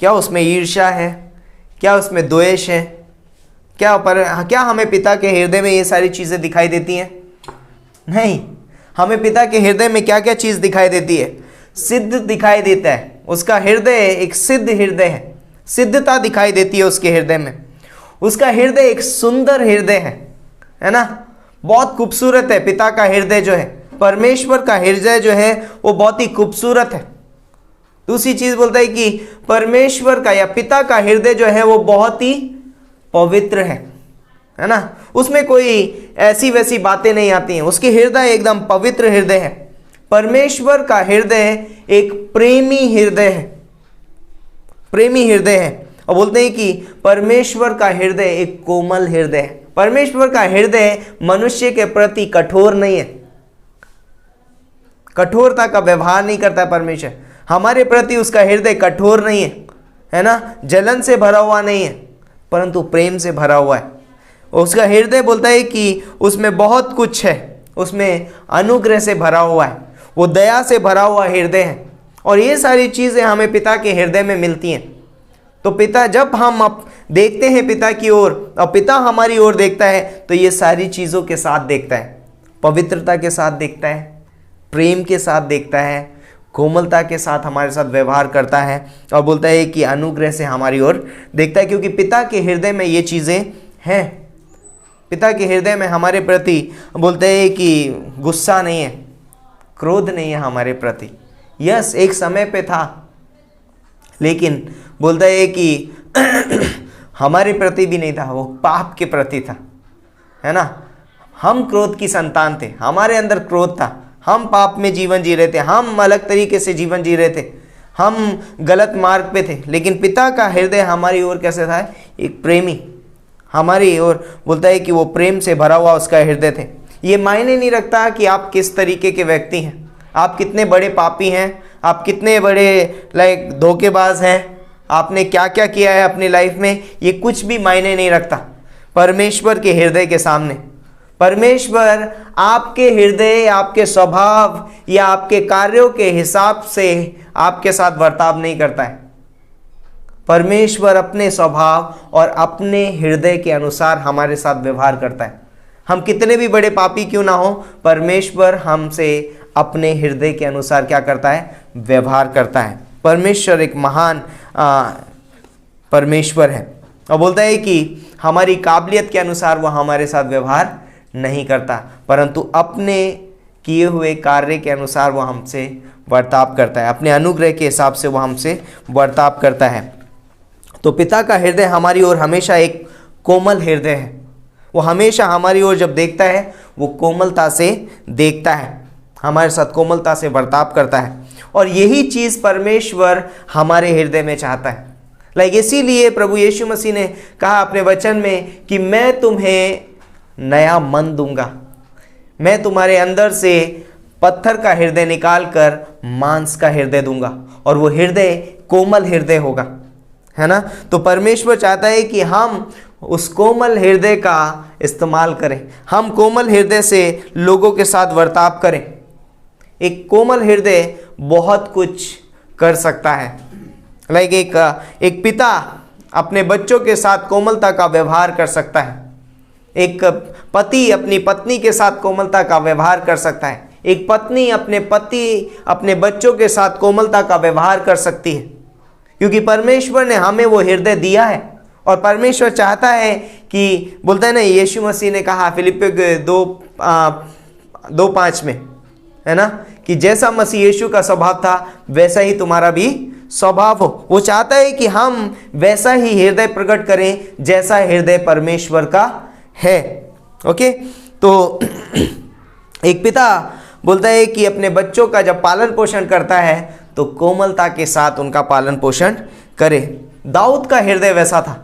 Speaker 3: क्या उसमें ईर्ष्या है? क्या उसमें द्वेष है? क्या हमें पिता के हृदय में ये सारी चीज़ें दिखाई देती हैं? नहीं। हमें पिता के हृदय में क्या क्या चीज़ दिखाई देती है?
Speaker 2: सिद्ध दिखाई देता है। उसका हृदय एक सिद्ध हृदय है, सिद्धता दिखाई देती है उसके हृदय में। उसका हृदय एक सुंदर हृदय है ना, बहुत खूबसूरत है। पिता का हृदय जो है, परमेश्वर का हृदय जो है वो बहुत ही खूबसूरत है। दूसरी चीज बोलता है कि परमेश्वर का या पिता का हृदय जो है वो बहुत ही पवित्र है ना, उसमें कोई ऐसी वैसी बातें नहीं आती हैं। उसके हृदय एकदम पवित्र हृदय है। परमेश्वर का हृदय एक प्रेमी हृदय है, प्रेमी हृदय है। और बोलते हैं कि परमेश्वर का हृदय एक कोमल हृदय है। परमेश्वर का हृदय मनुष्य के प्रति कठोर नहीं है, कठोरता का व्यवहार नहीं करता है परमेश्वर। हमारे प्रति उसका हृदय कठोर नहीं है ना, जलन से भरा हुआ नहीं है, परंतु प्रेम से भरा हुआ है। उसका हृदय बोलता है कि उसमें बहुत कुछ है, उसमें अनुग्रह से भरा हुआ है, वो दया से भरा हुआ हृदय है। और ये सारी चीज़ें हमें पिता के हृदय में मिलती हैं। तो पिता, जब हम देखते हैं पिता की ओर और पिता हमारी ओर देखता है, तो ये सारी चीज़ों के साथ देखता है, पवित्रता के साथ देखता है, प्रेम के साथ देखता है, कोमलता के साथ हमारे साथ व्यवहार करता है। और बोलता है कि अनुग्रह से हमारी ओर देखता है, क्योंकि पिता के हृदय में ये चीज़ें हैं। पिता के हृदय में हमारे प्रति बोलते हैं कि गुस्सा नहीं है, क्रोध नहीं है हमारे प्रति। यस, एक समय पे था, लेकिन बोलता है कि हमारे प्रति भी नहीं था, वो पाप के प्रति था, है ना। हम क्रोध की संतान थे, हमारे अंदर क्रोध था, हम पाप में जीवन जी रहे थे, हम अलग तरीके से जीवन जी रहे थे, हम गलत मार्ग पे थे। लेकिन पिता का हृदय हमारी ओर कैसे था? एक प्रेमी हमारी ओर, बोलता है कि वो प्रेम से भरा हुआ उसका हृदय थे। ये मायने नहीं रखता कि आप किस तरीके के व्यक्ति हैं, आप कितने बड़े पापी हैं, आप कितने बड़े धोखेबाज हैं, आपने क्या क्या किया है अपनी लाइफ में, ये कुछ भी मायने नहीं रखता परमेश्वर के हृदय के सामने। परमेश्वर आपके हृदय, आपके स्वभाव या आपके कार्यों के हिसाब से आपके साथ बर्ताव नहीं करता है। परमेश्वर अपने स्वभाव और अपने हृदय के अनुसार हमारे साथ व्यवहार करता है। हम कितने भी बड़े पापी क्यों ना हो, परमेश्वर हमसे अपने हृदय के अनुसार क्या करता है? व्यवहार करता है। परमेश्वर एक महान परमेश्वर है। और बोलता है कि हमारी काबिलियत के अनुसार वह हमारे साथ व्यवहार नहीं करता, परंतु अपने किए हुए कार्य के अनुसार वह हमसे बर्ताव करता है, अपने अनुग्रह के हिसाब से वह हमसे बर्ताव करता है। तो पिता का हृदय हमारी ओर हमेशा एक कोमल हृदय है। वो हमेशा हमारी ओर जब देखता है, वो कोमलता से देखता है, हमारे साथ कोमलता से बर्ताव करता है। और यही चीज़ परमेश्वर हमारे हृदय में चाहता है। इसीलिए प्रभु यीशु मसीह ने कहा अपने वचन में कि मैं तुम्हें नया मन दूंगा, मैं तुम्हारे अंदर से पत्थर का हृदय निकाल कर मांस का हृदय दूंगा, और वो हृदय कोमल हृदय होगा, है ना। तो परमेश्वर चाहता है कि हम उस कोमल हृदय का इस्तेमाल करें, हम कोमल हृदय से लोगों के साथ बर्ताव करें। एक कोमल हृदय बहुत कुछ कर सकता है। एक पिता अपने बच्चों के साथ कोमलता का व्यवहार कर सकता है, एक पति अपनी पत्नी के साथ कोमलता का व्यवहार कर सकता है, एक पत्नी अपने पति अपने बच्चों के साथ कोमलता का व्यवहार कर सकती है, क्योंकि परमेश्वर ने हमें वो हृदय दिया है। और परमेश्वर चाहता है कि, बोलता है ना, यीशु मसीह ने कहा फिलिपियों 2:5 में, है ना, कि जैसा मसीह यीशु का स्वभाव था वैसा ही तुम्हारा भी स्वभाव हो। वो चाहता है कि हम वैसा ही हृदय प्रकट करें जैसा हृदय परमेश्वर का है। ओके, तो एक पिता बोलता है कि अपने बच्चों का जब पालन पोषण करता है तो कोमलता के साथ उनका पालन पोषण करे। दाऊद का हृदय वैसा था।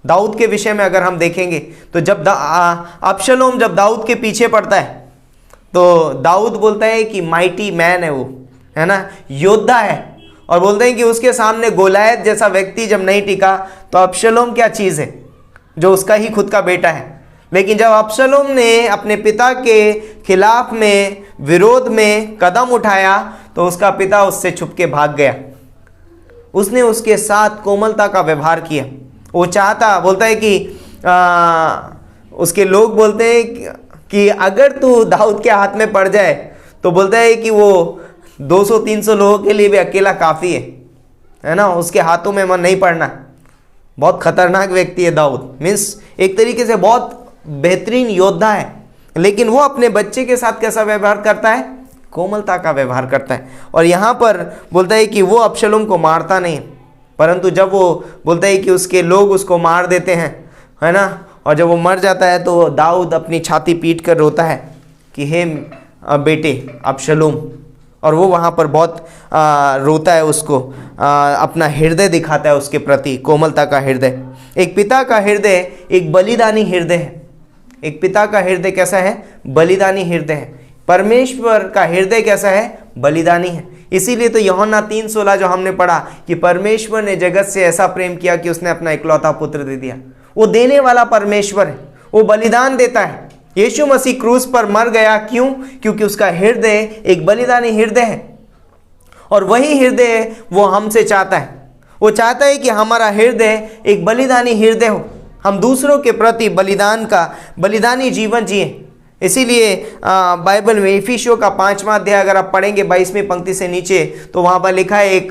Speaker 2: दाऊद के विषय में अगर हम देखेंगे तो जब अबशलोम जब दाऊद के पीछे पड़ता है तो दाऊद बोलता है कि माइटी मैन है वो, है ना, योद्धा है। और बोलते हैं कि उसके सामने गोलायत जैसा व्यक्ति जब नहीं टिका तो अबशलोम क्या चीज़ है, जो उसका ही खुद का बेटा है। लेकिन जब अबशलोम ने अपने पिता के खिलाफ में विरोध में कदम उठाया तो उसका पिता उससे छुप के भाग गया। उसने उसके साथ कोमलता का व्यवहार किया। वो चाहता, बोलता है कि उसके लोग बोलते हैं कि अगर तू दाऊद के हाथ में पड़ जाए तो बोलता है कि वो 200-300 लोगों के लिए भी अकेला काफ़ी है ना। उसके हाथों में मन नहीं पड़ना। बहुत खतरनाक व्यक्ति है दाऊद, मीन्स एक तरीके से बहुत बेहतरीन योद्धा है, लेकिन वो अपने बच्चे के साथ कैसा व्यवहार करता है? कोमलता का व्यवहार करता है। और यहाँ पर बोलता है कि वो अबशलोम को मारता नहीं, परंतु जब वो बोलता है कि उसके लोग उसको मार देते हैं, है ना, और जब वो मर जाता है तो दाऊद अपनी छाती पीट कर रोता है कि हे बेटे अबशलोम, और वो वहाँ पर बहुत रोता है, उसको अपना हृदय दिखाता है उसके प्रति, कोमलता का हृदय। एक पिता का हृदय एक बलिदानी हृदय है। एक पिता का हृदय कैसा है? बलिदानी हृदय है। परमेश्वर का हृदय कैसा है? बलिदानी है। इसीलिए तो यूहन्ना 3:16 जो हमने पढ़ा कि परमेश्वर ने जगत से ऐसा प्रेम किया कि उसने अपना इकलौता पुत्र दे दिया। वो देने वाला परमेश्वर है, वो बलिदान देता है। यीशु मसीह क्रूस पर मर गया, क्यों? क्योंकि उसका हृदय एक बलिदानी हृदय है, और वही हृदय वो हमसे चाहता है। वो चाहता है कि हमारा हृदय एक बलिदानी हृदय हो, हम दूसरों के प्रति बलिदानी जीवन जिए। इसीलिए बाइबल में इफिसियों का 5वां अध्याय अगर आप पढ़ेंगे 22वीं पंक्ति से नीचे, तो वहाँ पर लिखा है एक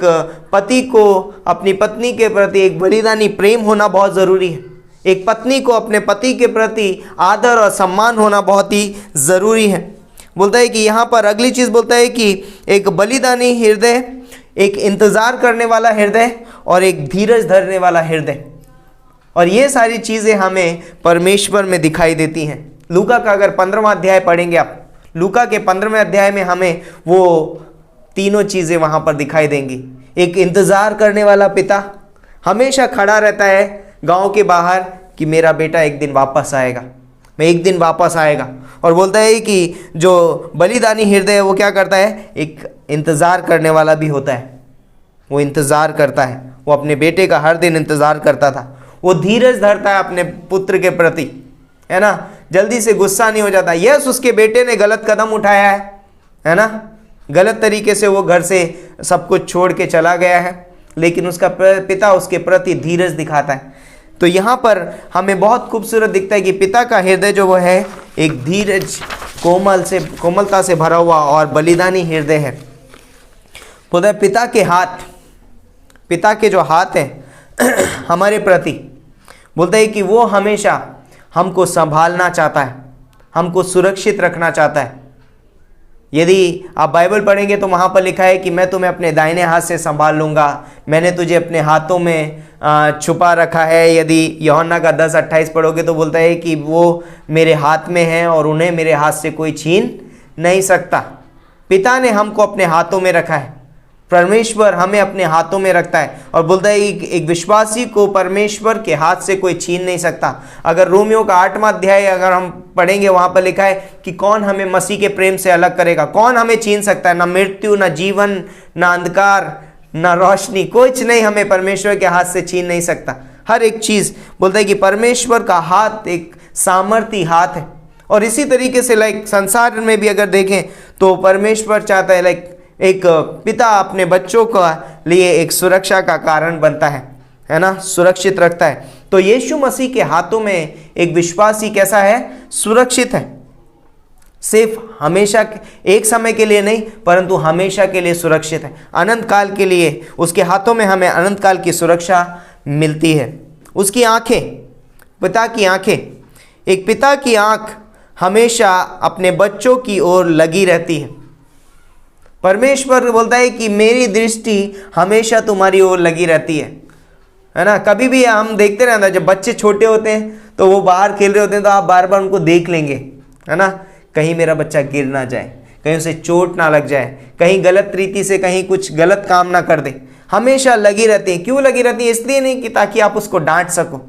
Speaker 2: पति को अपनी पत्नी के प्रति एक बलिदानी प्रेम होना बहुत ज़रूरी है। एक पत्नी को अपने पति के प्रति आदर और सम्मान होना बहुत ही ज़रूरी है। बोलता है कि यहाँ पर अगली चीज़ बोलता है कि एक बलिदानी हृदय, एक इंतज़ार करने वाला हृदय, और एक धीरज धरने वाला हृदय। और ये सारी चीज़ें हमें परमेश्वर में दिखाई देती हैं। लूका का अगर 15वां अध्याय पढ़ेंगे आप, लूका के 15वें अध्याय में हमें वो तीनों चीज़ें वहाँ पर दिखाई देंगी। एक इंतज़ार करने वाला पिता हमेशा खड़ा रहता है गांव के बाहर कि मेरा बेटा एक दिन वापस आएगा, मैं एक दिन वापस आएगा। और बोलता है कि जो बलिदानी हृदय है वो क्या करता है? एक इंतज़ार करने वाला भी होता है। वो इंतज़ार करता है, वो अपने बेटे का हर दिन इंतज़ार करता था। वो धीरज धरता है अपने पुत्र के प्रति, है ना, जल्दी से गुस्सा नहीं हो जाता। यस, उसके बेटे ने गलत कदम उठाया है ना, गलत तरीके से वो घर से सब कुछ छोड़ के चला गया है, लेकिन उसका पिता उसके प्रति धीरज दिखाता है। तो यहाँ पर हमें बहुत खूबसूरत दिखता है कि पिता का हृदय जो वो है एक धीरज, कोमलता से भरा हुआ और बलिदानी हृदय है। बोलता है पिता के हाथ, पिता के जो हाथ हैं हमारे प्रति, बोलता है कि वो हमेशा हमको संभालना चाहता है, हमको सुरक्षित रखना चाहता है। यदि आप बाइबल पढ़ेंगे तो वहाँ पर लिखा है कि मैं तुम्हें अपने दाहिने हाथ से संभाल लूँगा, मैंने तुझे अपने हाथों में छुपा रखा है। यदि यूहन्ना का 10:28 पढ़ोगे तो बोलता है कि वो मेरे हाथ में हैं और उन्हें मेरे हाथ से कोई छीन नहीं सकता। पिता ने हमको अपने हाथों में रखा है, परमेश्वर हमें अपने हाथों में रखता है, और बोलता है कि एक विश्वासी को परमेश्वर के हाथ से कोई छीन नहीं सकता। अगर रोमियो का 8वां अध्याय अगर हम पढ़ेंगे, वहाँ पर लिखा है कि कौन हमें मसीह के प्रेम से अलग करेगा, कौन हमें छीन सकता है? ना मृत्यु, ना जीवन, ना अंधकार, ना रोशनी, कुछ नहीं हमें परमेश्वर के हाथ से छीन नहीं सकता। हर एक चीज़ बोलता है कि परमेश्वर का हाथ एक सामर्थी हाथ है। और इसी तरीके से संसार में भी अगर देखें तो परमेश्वर चाहता है एक पिता अपने बच्चों का लिए एक सुरक्षा का कारण बनता है ना, सुरक्षित रखता है। तो यीशु मसीह के हाथों में एक विश्वासी कैसा है? सुरक्षित है। सिर्फ हमेशा, एक समय के लिए नहीं, परंतु हमेशा के लिए सुरक्षित है, अनंत काल के लिए उसके हाथों में हमें अनंत काल की सुरक्षा मिलती है। उसकी आंखें, पिता की आंखें, एक पिता की आंख हमेशा अपने बच्चों की ओर लगी रहती है। परमेश्वर बोलता है कि मेरी दृष्टि हमेशा तुम्हारी ओर लगी रहती है ना। कभी भी हम देखते रहते हैं, जब बच्चे छोटे होते हैं तो वो बाहर खेल रहे होते हैं तो आप बार बार उनको देख लेंगे, है ना, कहीं मेरा बच्चा गिर ना जाए, कहीं उसे चोट ना लग जाए, कहीं गलत रीति से कहीं कुछ गलत काम ना कर दे। हमेशा लगी रहती है। क्यों लगी रहती है? इसलिए नहीं कि ताकि आप उसको डांट सको,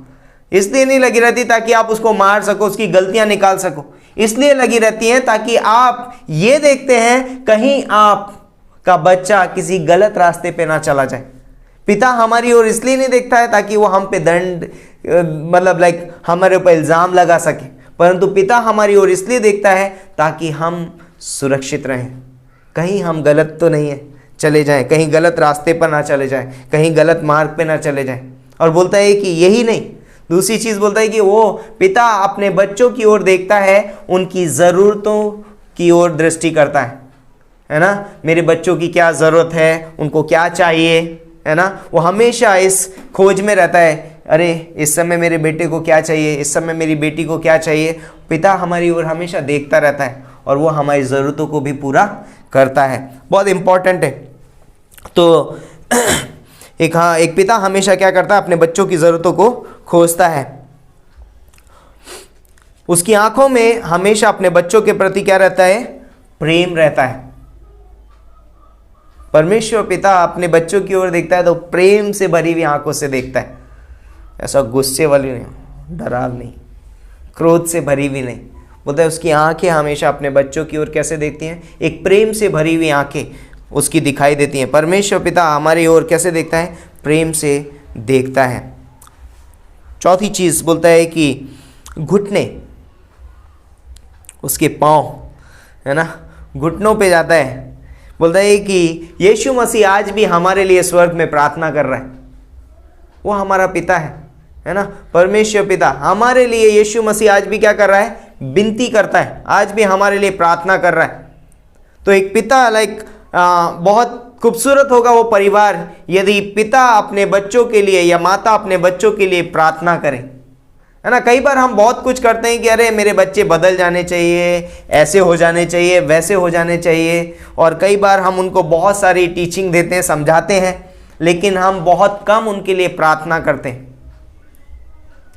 Speaker 2: इसलिए नहीं लगी रहती ताकि आप उसको मार सको, उसकी गलतियां निकाल सको, इसलिए लगी रहती हैं ताकि आप ये देखते हैं कहीं आपका बच्चा किसी गलत रास्ते पे ना चला जाए। पिता हमारी ओर इसलिए नहीं देखता है ताकि वो हम पे दंड हमारे ऊपर इल्ज़ाम लगा सके, परंतु पिता हमारी ओर इसलिए देखता है ताकि हम सुरक्षित रहें, कहीं हम गलत तो नहीं है चले जाएं, कहीं गलत रास्ते पर ना चले जाएं, कहीं गलत मार्ग पे ना चले जाएं। और बोलता है कि यही नहीं, दूसरी चीज़ बोलता है कि वो पिता अपने बच्चों की ओर देखता है, उनकी ज़रूरतों की ओर दृष्टि करता है है ना, मेरे बच्चों की क्या ज़रूरत है, उनको क्या चाहिए, है ना। वो हमेशा इस खोज में रहता है, अरे इस समय मेरे बेटे को क्या चाहिए, इस समय मेरी बेटी को क्या चाहिए। पिता हमारी ओर हमेशा देखता रहता है और वो हमारी ज़रूरतों को भी पूरा करता है। बहुत इम्पॉर्टेंट है। तो एक पिता हमेशा क्या करता है, अपने बच्चों की ज़रूरतों को खोजता है। उसकी आंखों में हमेशा अपने बच्चों के प्रति क्या रहता है, प्रेम रहता है। परमेश्वर पिता अपने बच्चों की ओर देखता है तो प्रेम से भरी हुई आंखों से देखता है, ऐसा गुस्से वाली नहीं, डराव नहीं, क्रोध से भरी हुई नहीं। बोलता है उसकी आंखें हमेशा अपने बच्चों की ओर कैसे देखती हैं, एक प्रेम से भरी हुई आंखें उसकी दिखाई देती हैं। परमेश्वर पिता हमारी ओर कैसे देखता है, प्रेम से देखता है। चौथी चीज बोलता है कि घुटने, उसके पांव, है ना, घुटनों पे जाता है। बोलता है कि यीशु मसीह आज भी हमारे लिए स्वर्ग में प्रार्थना कर रहा है। वो हमारा पिता है ना, परमेश्वर पिता हमारे लिए, यीशु मसीह आज भी क्या कर रहा है, विनती करता है, आज भी हमारे लिए प्रार्थना कर रहा है। तो एक पिता बहुत खूबसूरत होगा वो परिवार यदि पिता अपने बच्चों के लिए या माता अपने बच्चों के लिए प्रार्थना करें, है ना। कई बार हम बहुत कुछ करते हैं कि अरे मेरे बच्चे बदल जाने चाहिए, ऐसे हो जाने चाहिए, वैसे हो जाने चाहिए, और कई बार हम उनको बहुत सारी टीचिंग देते हैं, समझाते हैं, लेकिन हम बहुत कम उनके लिए प्रार्थना करते हैं।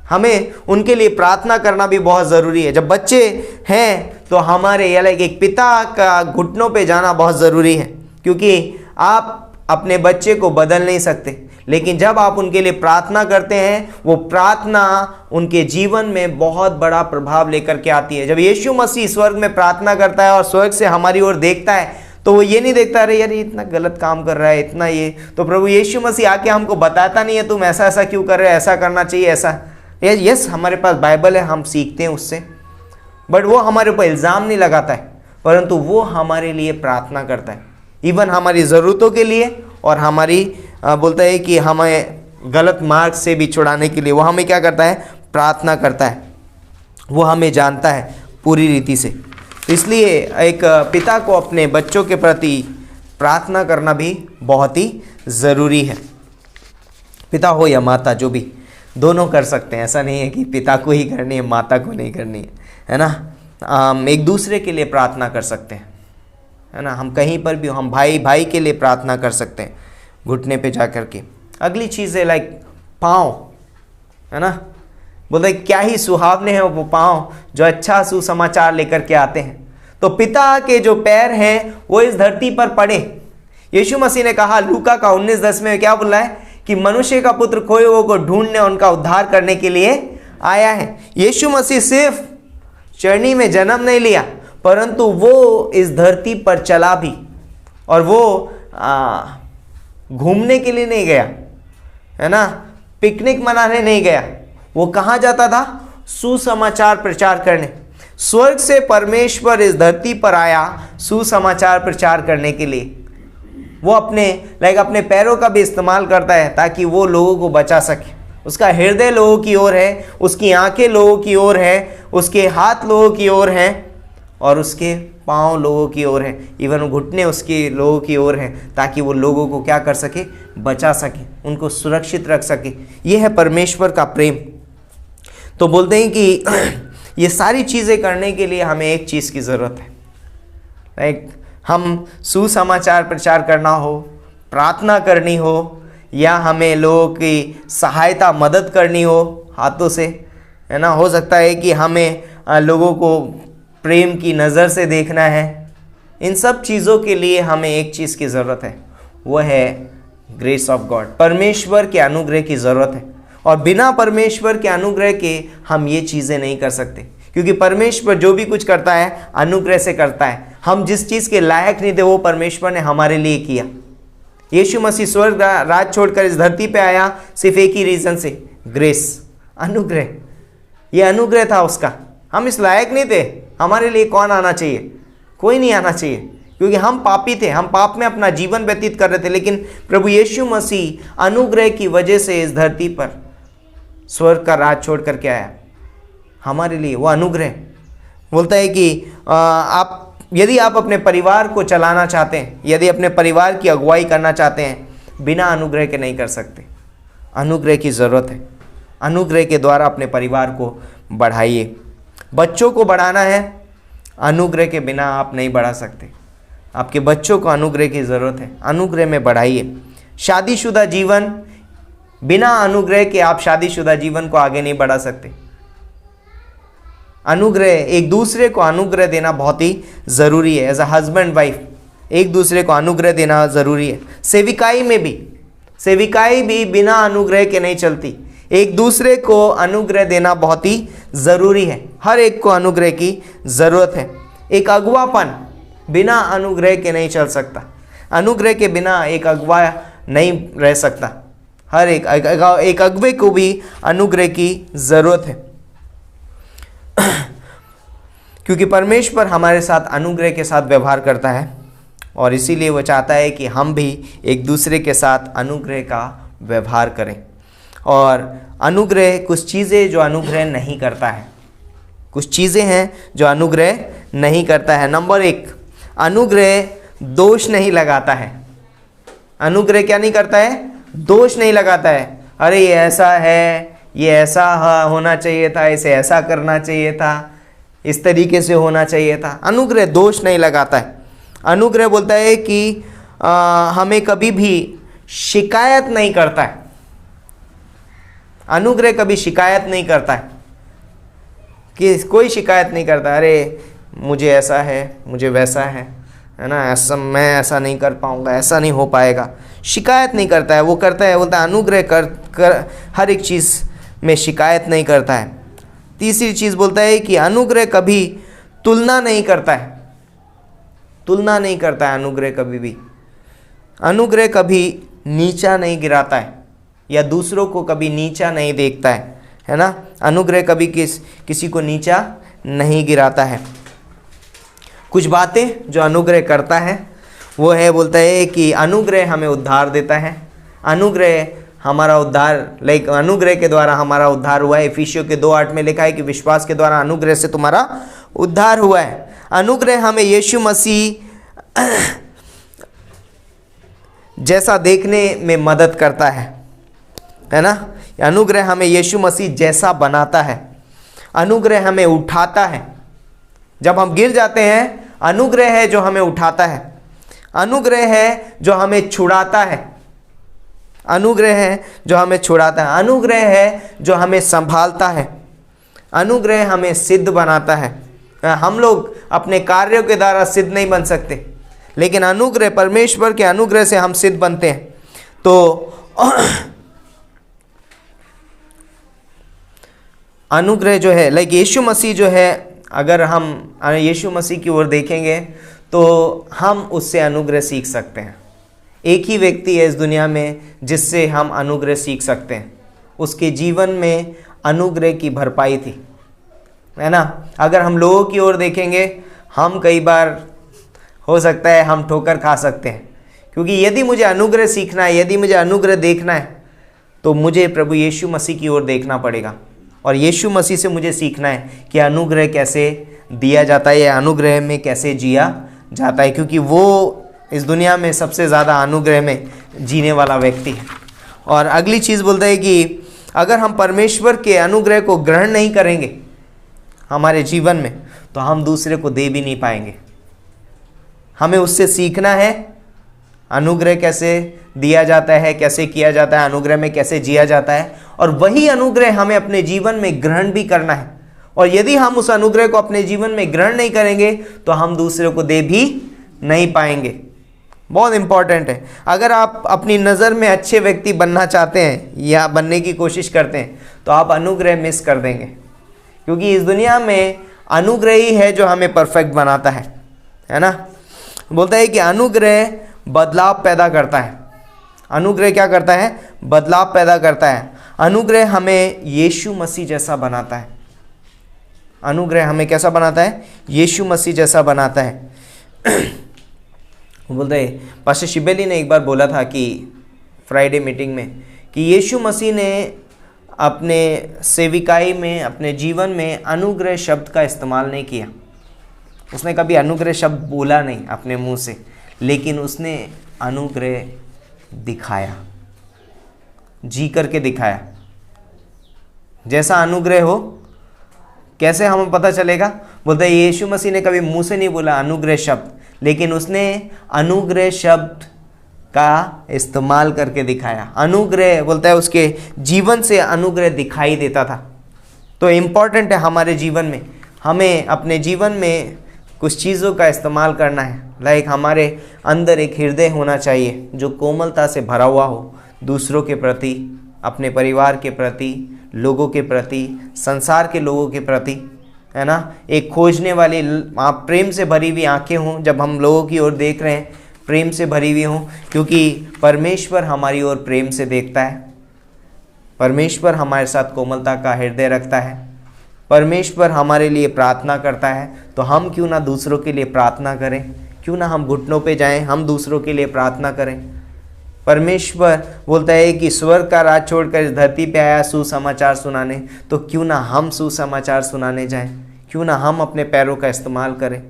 Speaker 2: हमें उनके लिए प्रार्थना करना भी बहुत ज़रूरी है। जब बच्चे हैं तो हमारे एक पिता का घुटनों पे जाना बहुत ज़रूरी है, क्योंकि आप अपने बच्चे को बदल नहीं सकते, लेकिन जब आप उनके लिए प्रार्थना करते हैं, वो प्रार्थना उनके जीवन में बहुत बड़ा प्रभाव लेकर के आती है। जब यीशु मसीह स्वर्ग में प्रार्थना करता है और स्वर्ग से हमारी ओर देखता है, तो वो ये नहीं देखता अरे यार ये इतना गलत काम कर रहा है, इतना ये, तो प्रभु यीशु मसीह आके हमको बताता नहीं है तुम ऐसा ऐसा क्यों कर रहे हो, ऐसा करना चाहिए, ऐसा। यस, हमारे पास बाइबल है, हम सीखते हैं उससे, बट वो हमारे ऊपर इल्ज़ाम नहीं लगाता है, परंतु वो हमारे लिए प्रार्थना करता है, इवन हमारी ज़रूरतों के लिए, और हमारी बोलता है कि हमें गलत मार्ग से भी छुड़ाने के लिए वो हमें क्या करता है, प्रार्थना करता है। वो हमें जानता है पूरी रीति से। इसलिए एक पिता को अपने बच्चों के प्रति प्रार्थना करना भी बहुत ही ज़रूरी है। पिता हो या माता, जो भी, दोनों कर सकते हैं। ऐसा नहीं है कि पिता को ही करनी है, माता को नहीं करनी है ना। एक दूसरे के लिए प्रार्थना कर सकते हैं, है ना। हम कहीं पर भी, हम भाई भाई के लिए प्रार्थना कर सकते हैं घुटने पे जा कर के। अगली चीज़ है पाँव, है ना। बोलते क्या ही सुहावने हैं वो पाँव जो अच्छा सुसमाचार लेकर के आते हैं। तो पिता के जो पैर हैं वो इस धरती पर पड़े। यीशु मसीह ने कहा लूका का 19:10 में क्या बोला है कि मनुष्य का पुत्र खोए हुए को ढूंढने, उनका उद्धार करने के लिए आया है। यीशु मसीह सिर्फ चरनी में जन्म नहीं लिया, परंतु वो इस धरती पर चला भी, और वो घूमने के लिए नहीं गया, है ना, पिकनिक मनाने नहीं गया। वो कहाँ जाता था, सुसमाचार प्रचार करने। स्वर्ग से परमेश्वर इस धरती पर आया सुसमाचार प्रचार करने के लिए। वो अपने पैरों का भी इस्तेमाल करता है ताकि वो लोगों को बचा सके। उसका हृदय लोगों की ओर है, उसकी आंखें लोगों की ओर है, उसके हाथ लोगों की ओर हैं, और उसके पाँव लोगों की ओर है, इवन घुटने उसके लोगों की ओर हैं, ताकि वो लोगों को क्या कर सके, बचा सके, उनको सुरक्षित रख सके। ये है परमेश्वर का प्रेम। तो बोलते हैं कि ये सारी चीज़ें करने के लिए हमें एक चीज़ की ज़रूरत है। हम सुसमाचार प्रचार करना हो, प्रार्थना करनी हो, या हमें लोगों की सहायता मदद करनी हो हाथों से, है ना। हो सकता है कि हमें लोगों को प्रेम की नज़र से देखना है। इन सब चीज़ों के लिए हमें एक चीज़ की ज़रूरत है, वो है ग्रेस ऑफ गॉड, परमेश्वर के अनुग्रह की ज़रूरत है। और बिना परमेश्वर के अनुग्रह के हम ये चीज़ें नहीं कर सकते, क्योंकि परमेश्वर जो भी कुछ करता है अनुग्रह से करता है। हम जिस चीज़ के लायक नहीं थे वो परमेश्वर ने हमारे लिए किया। यीशु मसीह स्वर्ग राज छोड़कर इस धरती पे आया सिर्फ एक ही रीज़न से, ग्रेस, अनुग्रह। ये अनुग्रह था उसका। हम इस लायक नहीं थे, हमारे लिए कौन आना चाहिए, कोई नहीं आना चाहिए, क्योंकि हम पापी थे, हम पाप में अपना जीवन व्यतीत कर रहे थे। लेकिन प्रभु यीशु मसीह अनुग्रह की वजह से इस धरती पर स्वर्ग का राज छोड़ करके आया हमारे लिए। वो अनुग्रह बोलता है कि आप यदि आप अपने परिवार को चलाना चाहते हैं, यदि अपने परिवार की अगुवाई करना चाहते हैं, बिना अनुग्रह के नहीं कर सकते। अनुग्रह की ज़रूरत है। अनुग्रह के द्वारा अपने परिवार को बढ़ाइए। बच्चों को बढ़ाना है, अनुग्रह के बिना आप नहीं बढ़ा सकते। आपके बच्चों को अनुग्रह की ज़रूरत है, अनुग्रह में बढ़ाइए। शादीशुदा जीवन, बिना अनुग्रह के आप शादीशुदा जीवन को आगे नहीं बढ़ा सकते। अनुग्रह, एक दूसरे को अनुग्रह देना बहुत ही ज़रूरी है। एज अ हस्बैंड वाइफ एक दूसरे को अनुग्रह देना ज़रूरी है। सेविकाई में भी, सेविकाई भी बिना अनुग्रह के नहीं चलती। एक दूसरे को अनुग्रह देना बहुत ही ज़रूरी है। हर एक को अनुग्रह की ज़रूरत है। एक अगुवापन बिना अनुग्रह के नहीं चल सकता। अनुग्रह के बिना एक अगुवा नहीं रह सकता। हर एक अगुवे को भी अनुग्रह की ज़रूरत है, क्योंकि परमेश्वर हमारे साथ अनुग्रह के साथ व्यवहार करता है और इसीलिए वो चाहता है कि हम भी एक दूसरे के साथ अनुग्रह का व्यवहार करें। और अनुग्रह, कुछ चीज़ें जो अनुग्रह नहीं करता है, कुछ चीज़ें हैं जो अनुग्रह नहीं करता है। नंबर 1, अनुग्रह दोष नहीं लगाता है। अनुग्रह क्या नहीं करता है? दोष नहीं लगाता है। अरे ये ऐसा है, ये ऐसा होना चाहिए था, इसे ऐसा करना चाहिए था, इस तरीके से होना चाहिए था। अनुग्रह दोष नहीं लगाता है। अनुग्रह बोलता है कि हमें कभी भी शिकायत नहीं करता है। अनुग्रह कभी शिकायत नहीं करता है, कि कोई शिकायत नहीं करता, अरे मुझे ऐसा है, मुझे वैसा है ना, ऐसा मैं ऐसा नहीं कर पाऊँगा, ऐसा नहीं हो पाएगा। शिकायत नहीं करता है। वो करता है, बोलता है अनुग्रह कर हर एक चीज़ में शिकायत नहीं करता है। तीसरी चीज़ बोलता है कि अनुग्रह कभी तुलना नहीं करता है। तुलना नहीं करता है अनुग्रह कभी भी। अनुग्रह कभी नीचा नहीं गिराता है या दूसरों को कभी नीचा नहीं देखता है ना। अनुग्रह कभी किसी को नीचा नहीं गिराता है। कुछ बातें जो अनुग्रह करता है वो है, बोलता है कि अनुग्रह हमें उद्धार देता है। अनुग्रह हमारा उद्धार, अनुग्रह के द्वारा हमारा उद्धार हुआ है। इफिसियों के 2:8 में लिखा है कि विश्वास के द्वारा अनुग्रह से तुम्हारा उद्धार हुआ है। अनुग्रह हमें यीशु मसीह जैसा देखने में मदद करता है ना। अनुग्रह हमें यीशु मसीह जैसा बनाता है। अनुग्रह हमें उठाता है। जब हम गिर जाते हैं, अनुग्रह है जो हमें उठाता है। अनुग्रह है जो हमें छुड़ाता है। अनुग्रह है जो हमें छुड़ाता है। अनुग्रह है जो हमें संभालता है। अनुग्रह हमें सिद्ध बनाता है। हम लोग अपने कार्यों के द्वारा सिद्ध नहीं बन सकते, लेकिन अनुग्रह, परमेश्वर के अनुग्रह से हम सिद्ध बनते हैं। तो अनुग्रह जो है, यीशु मसीह जो है, अगर हम यीशु मसीह की ओर देखेंगे तो हम उससे अनुग्रह सीख सकते हैं। एक ही व्यक्ति है इस दुनिया में जिससे हम अनुग्रह सीख सकते हैं। उसके जीवन में अनुग्रह की भरपाई थी, है ना। अगर हम लोगों की ओर देखेंगे, हम कई बार हो सकता है हम ठोकर खा सकते हैं, क्योंकि यदि मुझे अनुग्रह सीखना है, यदि मुझे अनुग्रह देखना है, तो मुझे प्रभु यीशु मसीह की ओर देखना पड़ेगा और यीशु मसीह से मुझे सीखना है कि अनुग्रह कैसे दिया जाता है या अनुग्रह में कैसे जिया जाता है, क्योंकि वो इस दुनिया में सबसे ज़्यादा अनुग्रह में जीने वाला व्यक्ति है। और अगली चीज़ बोलता है कि अगर हम परमेश्वर के अनुग्रह को ग्रहण नहीं करेंगे हमारे जीवन में, तो हम दूसरे को दे भी नहीं पाएंगे। हमें उससे सीखना है अनुग्रह कैसे दिया जाता है, कैसे किया जाता है, अनुग्रह में कैसे जिया जाता है, और वही अनुग्रह हमें अपने जीवन में ग्रहण भी करना है। और यदि हम उस अनुग्रह को अपने जीवन में ग्रहण नहीं करेंगे तो हम दूसरे को दे भी नहीं पाएंगे। बहुत इंपॉर्टेंट है। अगर आप अपनी नज़र में अच्छे व्यक्ति बनना चाहते हैं या बनने की कोशिश करते हैं, तो आप अनुग्रह मिस कर देंगे, क्योंकि इस दुनिया में अनुग्रह ही है जो हमें परफेक्ट बनाता है ना। बोलता है कि अनुग्रह बदलाव पैदा करता है। अनुग्रह क्या करता है? बदलाव पैदा करता है। अनुग्रह हमें यीशु मसीह जैसा बनाता है। अनुग्रह हमें कैसा बनाता है? यीशु मसीह जैसा बनाता है। बोलते हैं, पास्टर शिबेली ने एक बार बोला था कि फ्राइडे मीटिंग में, कि यीशु मसीह ने अपने सेविकाई में, अपने जीवन में अनुग्रह शब्द का इस्तेमाल नहीं किया। उसने कभी अनुग्रह शब्द बोला नहीं अपने मुंह से, लेकिन उसने अनुग्रह दिखाया, जी करके दिखाया। जैसा अनुग्रह हो, कैसे हमें पता चलेगा? बोलते हैं यीशु मसीह ने कभी मुंह से नहीं बोला अनुग्रह शब्द, लेकिन उसने अनुग्रह शब्द का इस्तेमाल करके दिखाया। अनुग्रह बोलता है उसके जीवन से अनुग्रह दिखाई देता था। तो इम्पॉर्टेंट है हमारे जीवन में, हमें अपने जीवन में कुछ चीज़ों का इस्तेमाल करना है। लाइक हमारे अंदर एक हृदय होना चाहिए जो कोमलता से भरा हुआ हो, दूसरों के प्रति, अपने परिवार के प्रति, लोगों के प्रति, संसार के लोगों के प्रति, है ना। एक खोजने वाली, आप प्रेम से भरी हुई आंखें हों जब हम लोगों की ओर देख रहे हैं, प्रेम से भरी हुई हों, क्योंकि परमेश्वर हमारी ओर प्रेम से देखता है। परमेश्वर हमारे साथ कोमलता का हृदय रखता है। परमेश्वर हमारे लिए प्रार्थना करता है, तो हम क्यों ना दूसरों के लिए प्रार्थना करें? क्यों ना हम घुटनों पे जाएं, हम दूसरों के लिए प्रार्थना करें। परमेश्वर बोलता है कि स्वर्ग का राज छोड़कर इस धरती पे आया सुसमाचार सुनाने, तो क्यों ना हम सुसमाचार सुनाने जाएं, क्यों ना हम अपने पैरों का इस्तेमाल करें।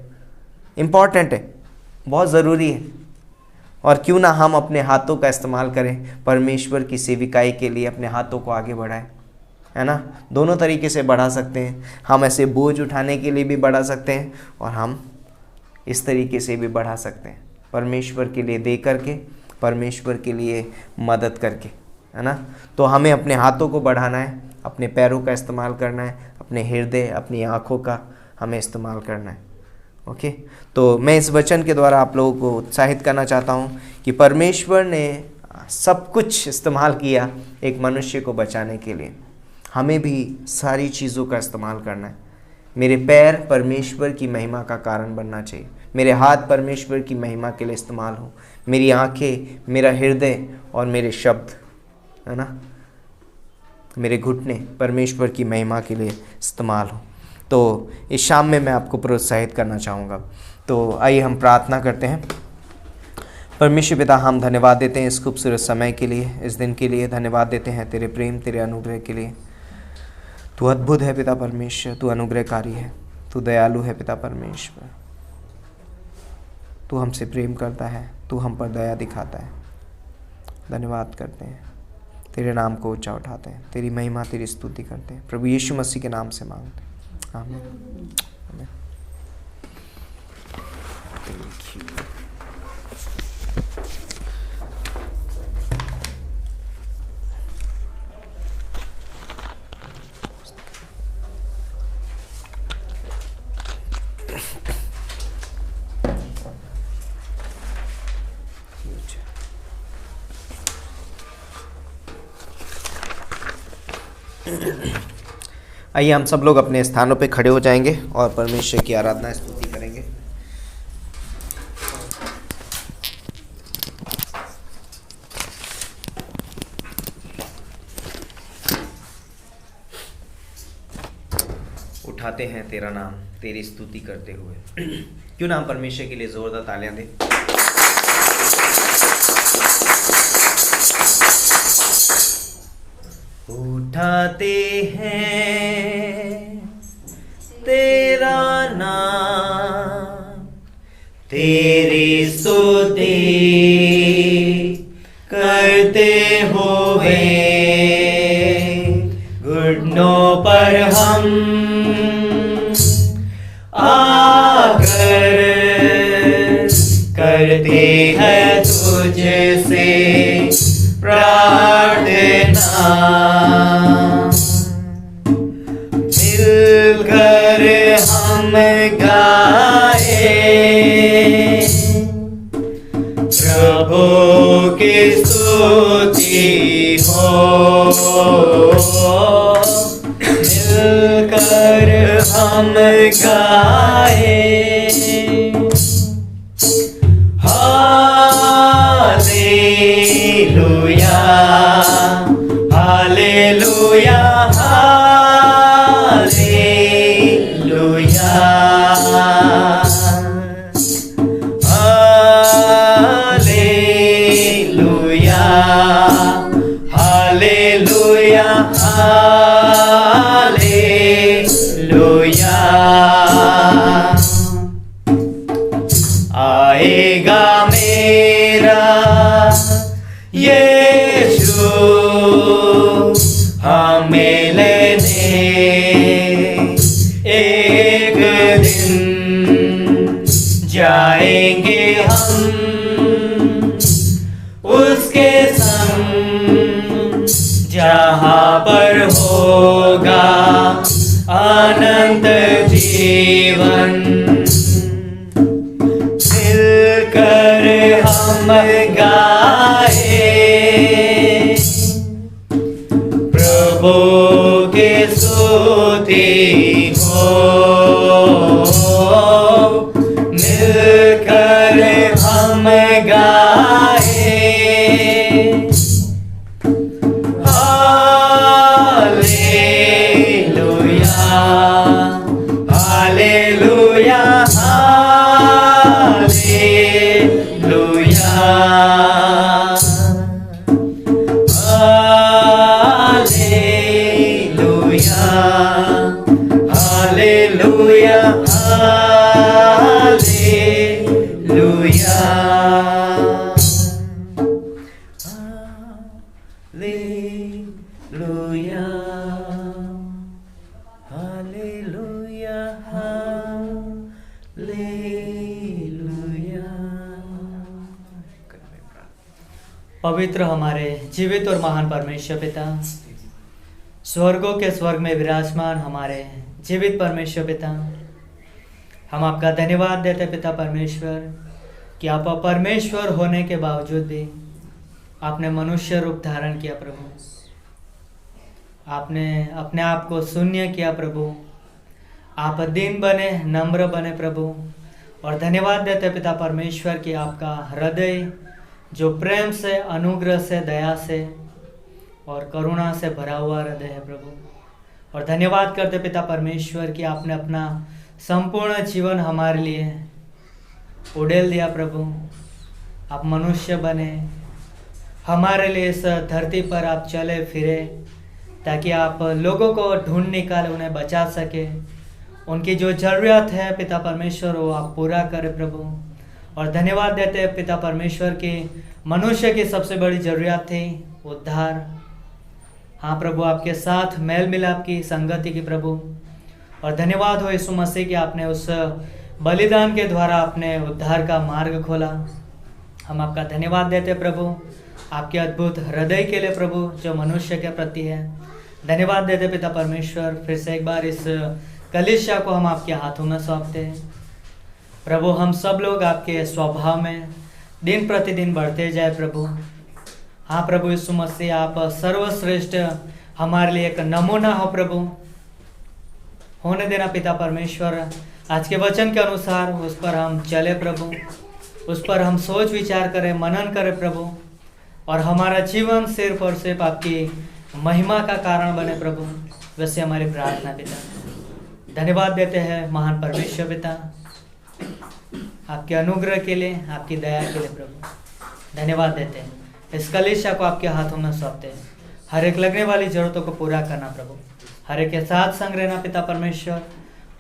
Speaker 2: इम्पॉर्टेंट है, बहुत ज़रूरी है। और क्यों ना हम अपने हाथों का इस्तेमाल करें, परमेश्वर की सेविकाई के लिए अपने हाथों को आगे बढ़ाएं, है ना। दोनों तरीके से बढ़ा सकते हैं। हम ऐसे बोझ उठाने के लिए भी बढ़ा सकते हैं, और हम इस तरीके से भी बढ़ा सकते हैं, परमेश्वर के लिए दे करके, परमेश्वर के लिए मदद करके, है ना। तो हमें अपने हाथों को बढ़ाना है, अपने पैरों का इस्तेमाल करना है, अपने हृदय, अपनी आँखों का हमें इस्तेमाल करना है। ओके, तो मैं इस वचन के द्वारा आप लोगों को उत्साहित करना चाहता हूँ कि परमेश्वर ने सब कुछ इस्तेमाल किया एक मनुष्य को बचाने के लिए, हमें भी सारी चीज़ों का इस्तेमाल करना है। मेरे पैर परमेश्वर की महिमा का कारण बनना चाहिए, मेरे हाथ परमेश्वर की महिमा के लिए इस्तेमाल हो, मेरी आंखें, मेरा हृदय और मेरे शब्द, है ना, मेरे घुटने परमेश्वर की महिमा के लिए इस्तेमाल हो। तो इस शाम में मैं आपको प्रोत्साहित करना चाहूँगा। तो आइए हम प्रार्थना करते हैं। परमेश्वर पिता, हम धन्यवाद देते हैं इस खूबसूरत समय के लिए, इस दिन के लिए धन्यवाद देते हैं, तेरे प्रेम, तेरे अनुग्रह के लिए। तू अद्भुत है पिता परमेश्वर, तू अनुग्रहकारी है, तू दयालु है पिता परमेश्वर, तू हमसे प्रेम करता है, तू हम पर दया दिखाता है। धन्यवाद करते हैं, तेरे नाम को ऊंचा उठाते हैं, तेरी महिमा, तेरी स्तुति करते हैं। प्रभु यीशु मसीह के नाम से मांगते हैं, आमीन, आमीन। आइए हम सब लोग अपने स्थानों पे खड़े हो जाएंगे और परमेश्वर की आराधना स्तुति करेंगे। उठाते हैं तेरा नाम, तेरी स्तुति करते हुए। क्यों ना हम परमेश्वर के लिए जोरदार तालियां दें। उठाते हैं तेरा नाम, तेरी स्तुति करते हुए, घुटनों पर हम आकर करते हैं तुझसे प्रार्थना, मिलकर हम गाए प्रभु की स्तुति हो, मिलकर हम गाए hallelujah, hallelujah, hallelujah, hallelujah, hallelujah, hallelujah. Yeshu हमें लेने एक दिन जाएंगे हम उसके संग, जहाँ पर होगा अनंत जीवन। मिलकर हम गाए प्रभु की स्तुति हो, मिलकर हम गाए hallelujah, hallelujah, hallelujah, hallelujah, hallelujah, hallelujah, hallelujah, hallelujah.
Speaker 1: पवित्र हमारे जीवित और महान परमेश्वर पिता, स्वर्गों के स्वर्ग में विराजमान हमारे जीवित परमेश्वर पिता, हम आपका धन्यवाद देते पिता परमेश्वर कि आप परमेश्वर होने के बावजूद भी आपने मनुष्य रूप धारण किया प्रभु। आपने अपने आप को शून्य किया प्रभु, आप दीन बने, नम्र बने प्रभु। और धन्यवाद देते पिता परमेश्वर कि आपका हृदय जो प्रेम से, अनुग्रह से, दया से और करुणा से भरा हुआ हृदय है प्रभु। और धन्यवाद करते पिता परमेश्वर कि आपने अपना संपूर्ण जीवन हमारे लिए उड़ेल दिया प्रभु। आप मनुष्य बने, हमारे लिए इस धरती पर आप चले फिरे ताकि आप लोगों को ढूंढ निकाले, उन्हें बचा सके। उनकी जो ज़रूरत है पिता परमेश्वर वो आप पूरा करें प्रभु। और धन्यवाद देते हैं पिता परमेश्वर कि मनुष्य की सबसे बड़ी ज़रूरत थी उद्धार। हाँ प्रभु, आपके साथ मेल मिलाप की, संगति की प्रभु। और धन्यवाद हो यीशु मसीह कि आपने उस बलिदान के द्वारा अपने उद्धार का मार्ग खोला। हम आपका धन्यवाद देते प्रभु आपके अद्भुत हृदय के लिए प्रभु जो मनुष्य के प्रति है। धन्यवाद देते पिता परमेश्वर। फिर से एक बार इस कलीसिया को हम आपके हाथों में सौंपते हैं प्रभु। हम सब लोग आपके स्वभाव में दिन प्रतिदिन बढ़ते जाए प्रभु। हाँ प्रभु यीशु मसीह, आप सर्वश्रेष्ठ हमारे लिए एक नमूना हो प्रभु। होने देना पिता परमेश्वर, आज के वचन के अनुसार उस पर हम चले प्रभु, उस पर हम सोच विचार करें, मनन करें प्रभु। और हमारा जीवन सिर्फ और सिर्फ आपकी महिमा का कारण बने प्रभु। वैसे हमारी प्रार्थना पिता। धन्यवाद देते हैं महान परमेश्वर पिता आपके अनुग्रह के लिए, आपकी दया के लिए प्रभु। धन्यवाद देते हैं। इस कलीसिया को आपके हाथों में सौंपते हैं। हर एक लगने वाली जरूरतों को पूरा करना प्रभु, हर एक के साथ संग रहना पिता परमेश्वर।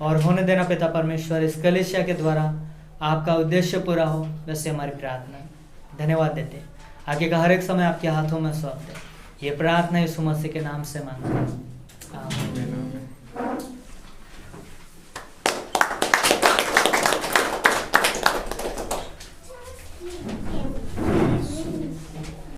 Speaker 1: और होने देना पिता परमेश्वर, इस कलीसिया के द्वारा आपका उद्देश्य पूरा हो, वैसे हमारी प्रार्थना। धन्यवाद देते हैं। आगे का हर एक समय आपके हाथों में सौंपते हैं। ये प्रार्थना यीशु मसीह के नाम से मांगते हैं, आमीन।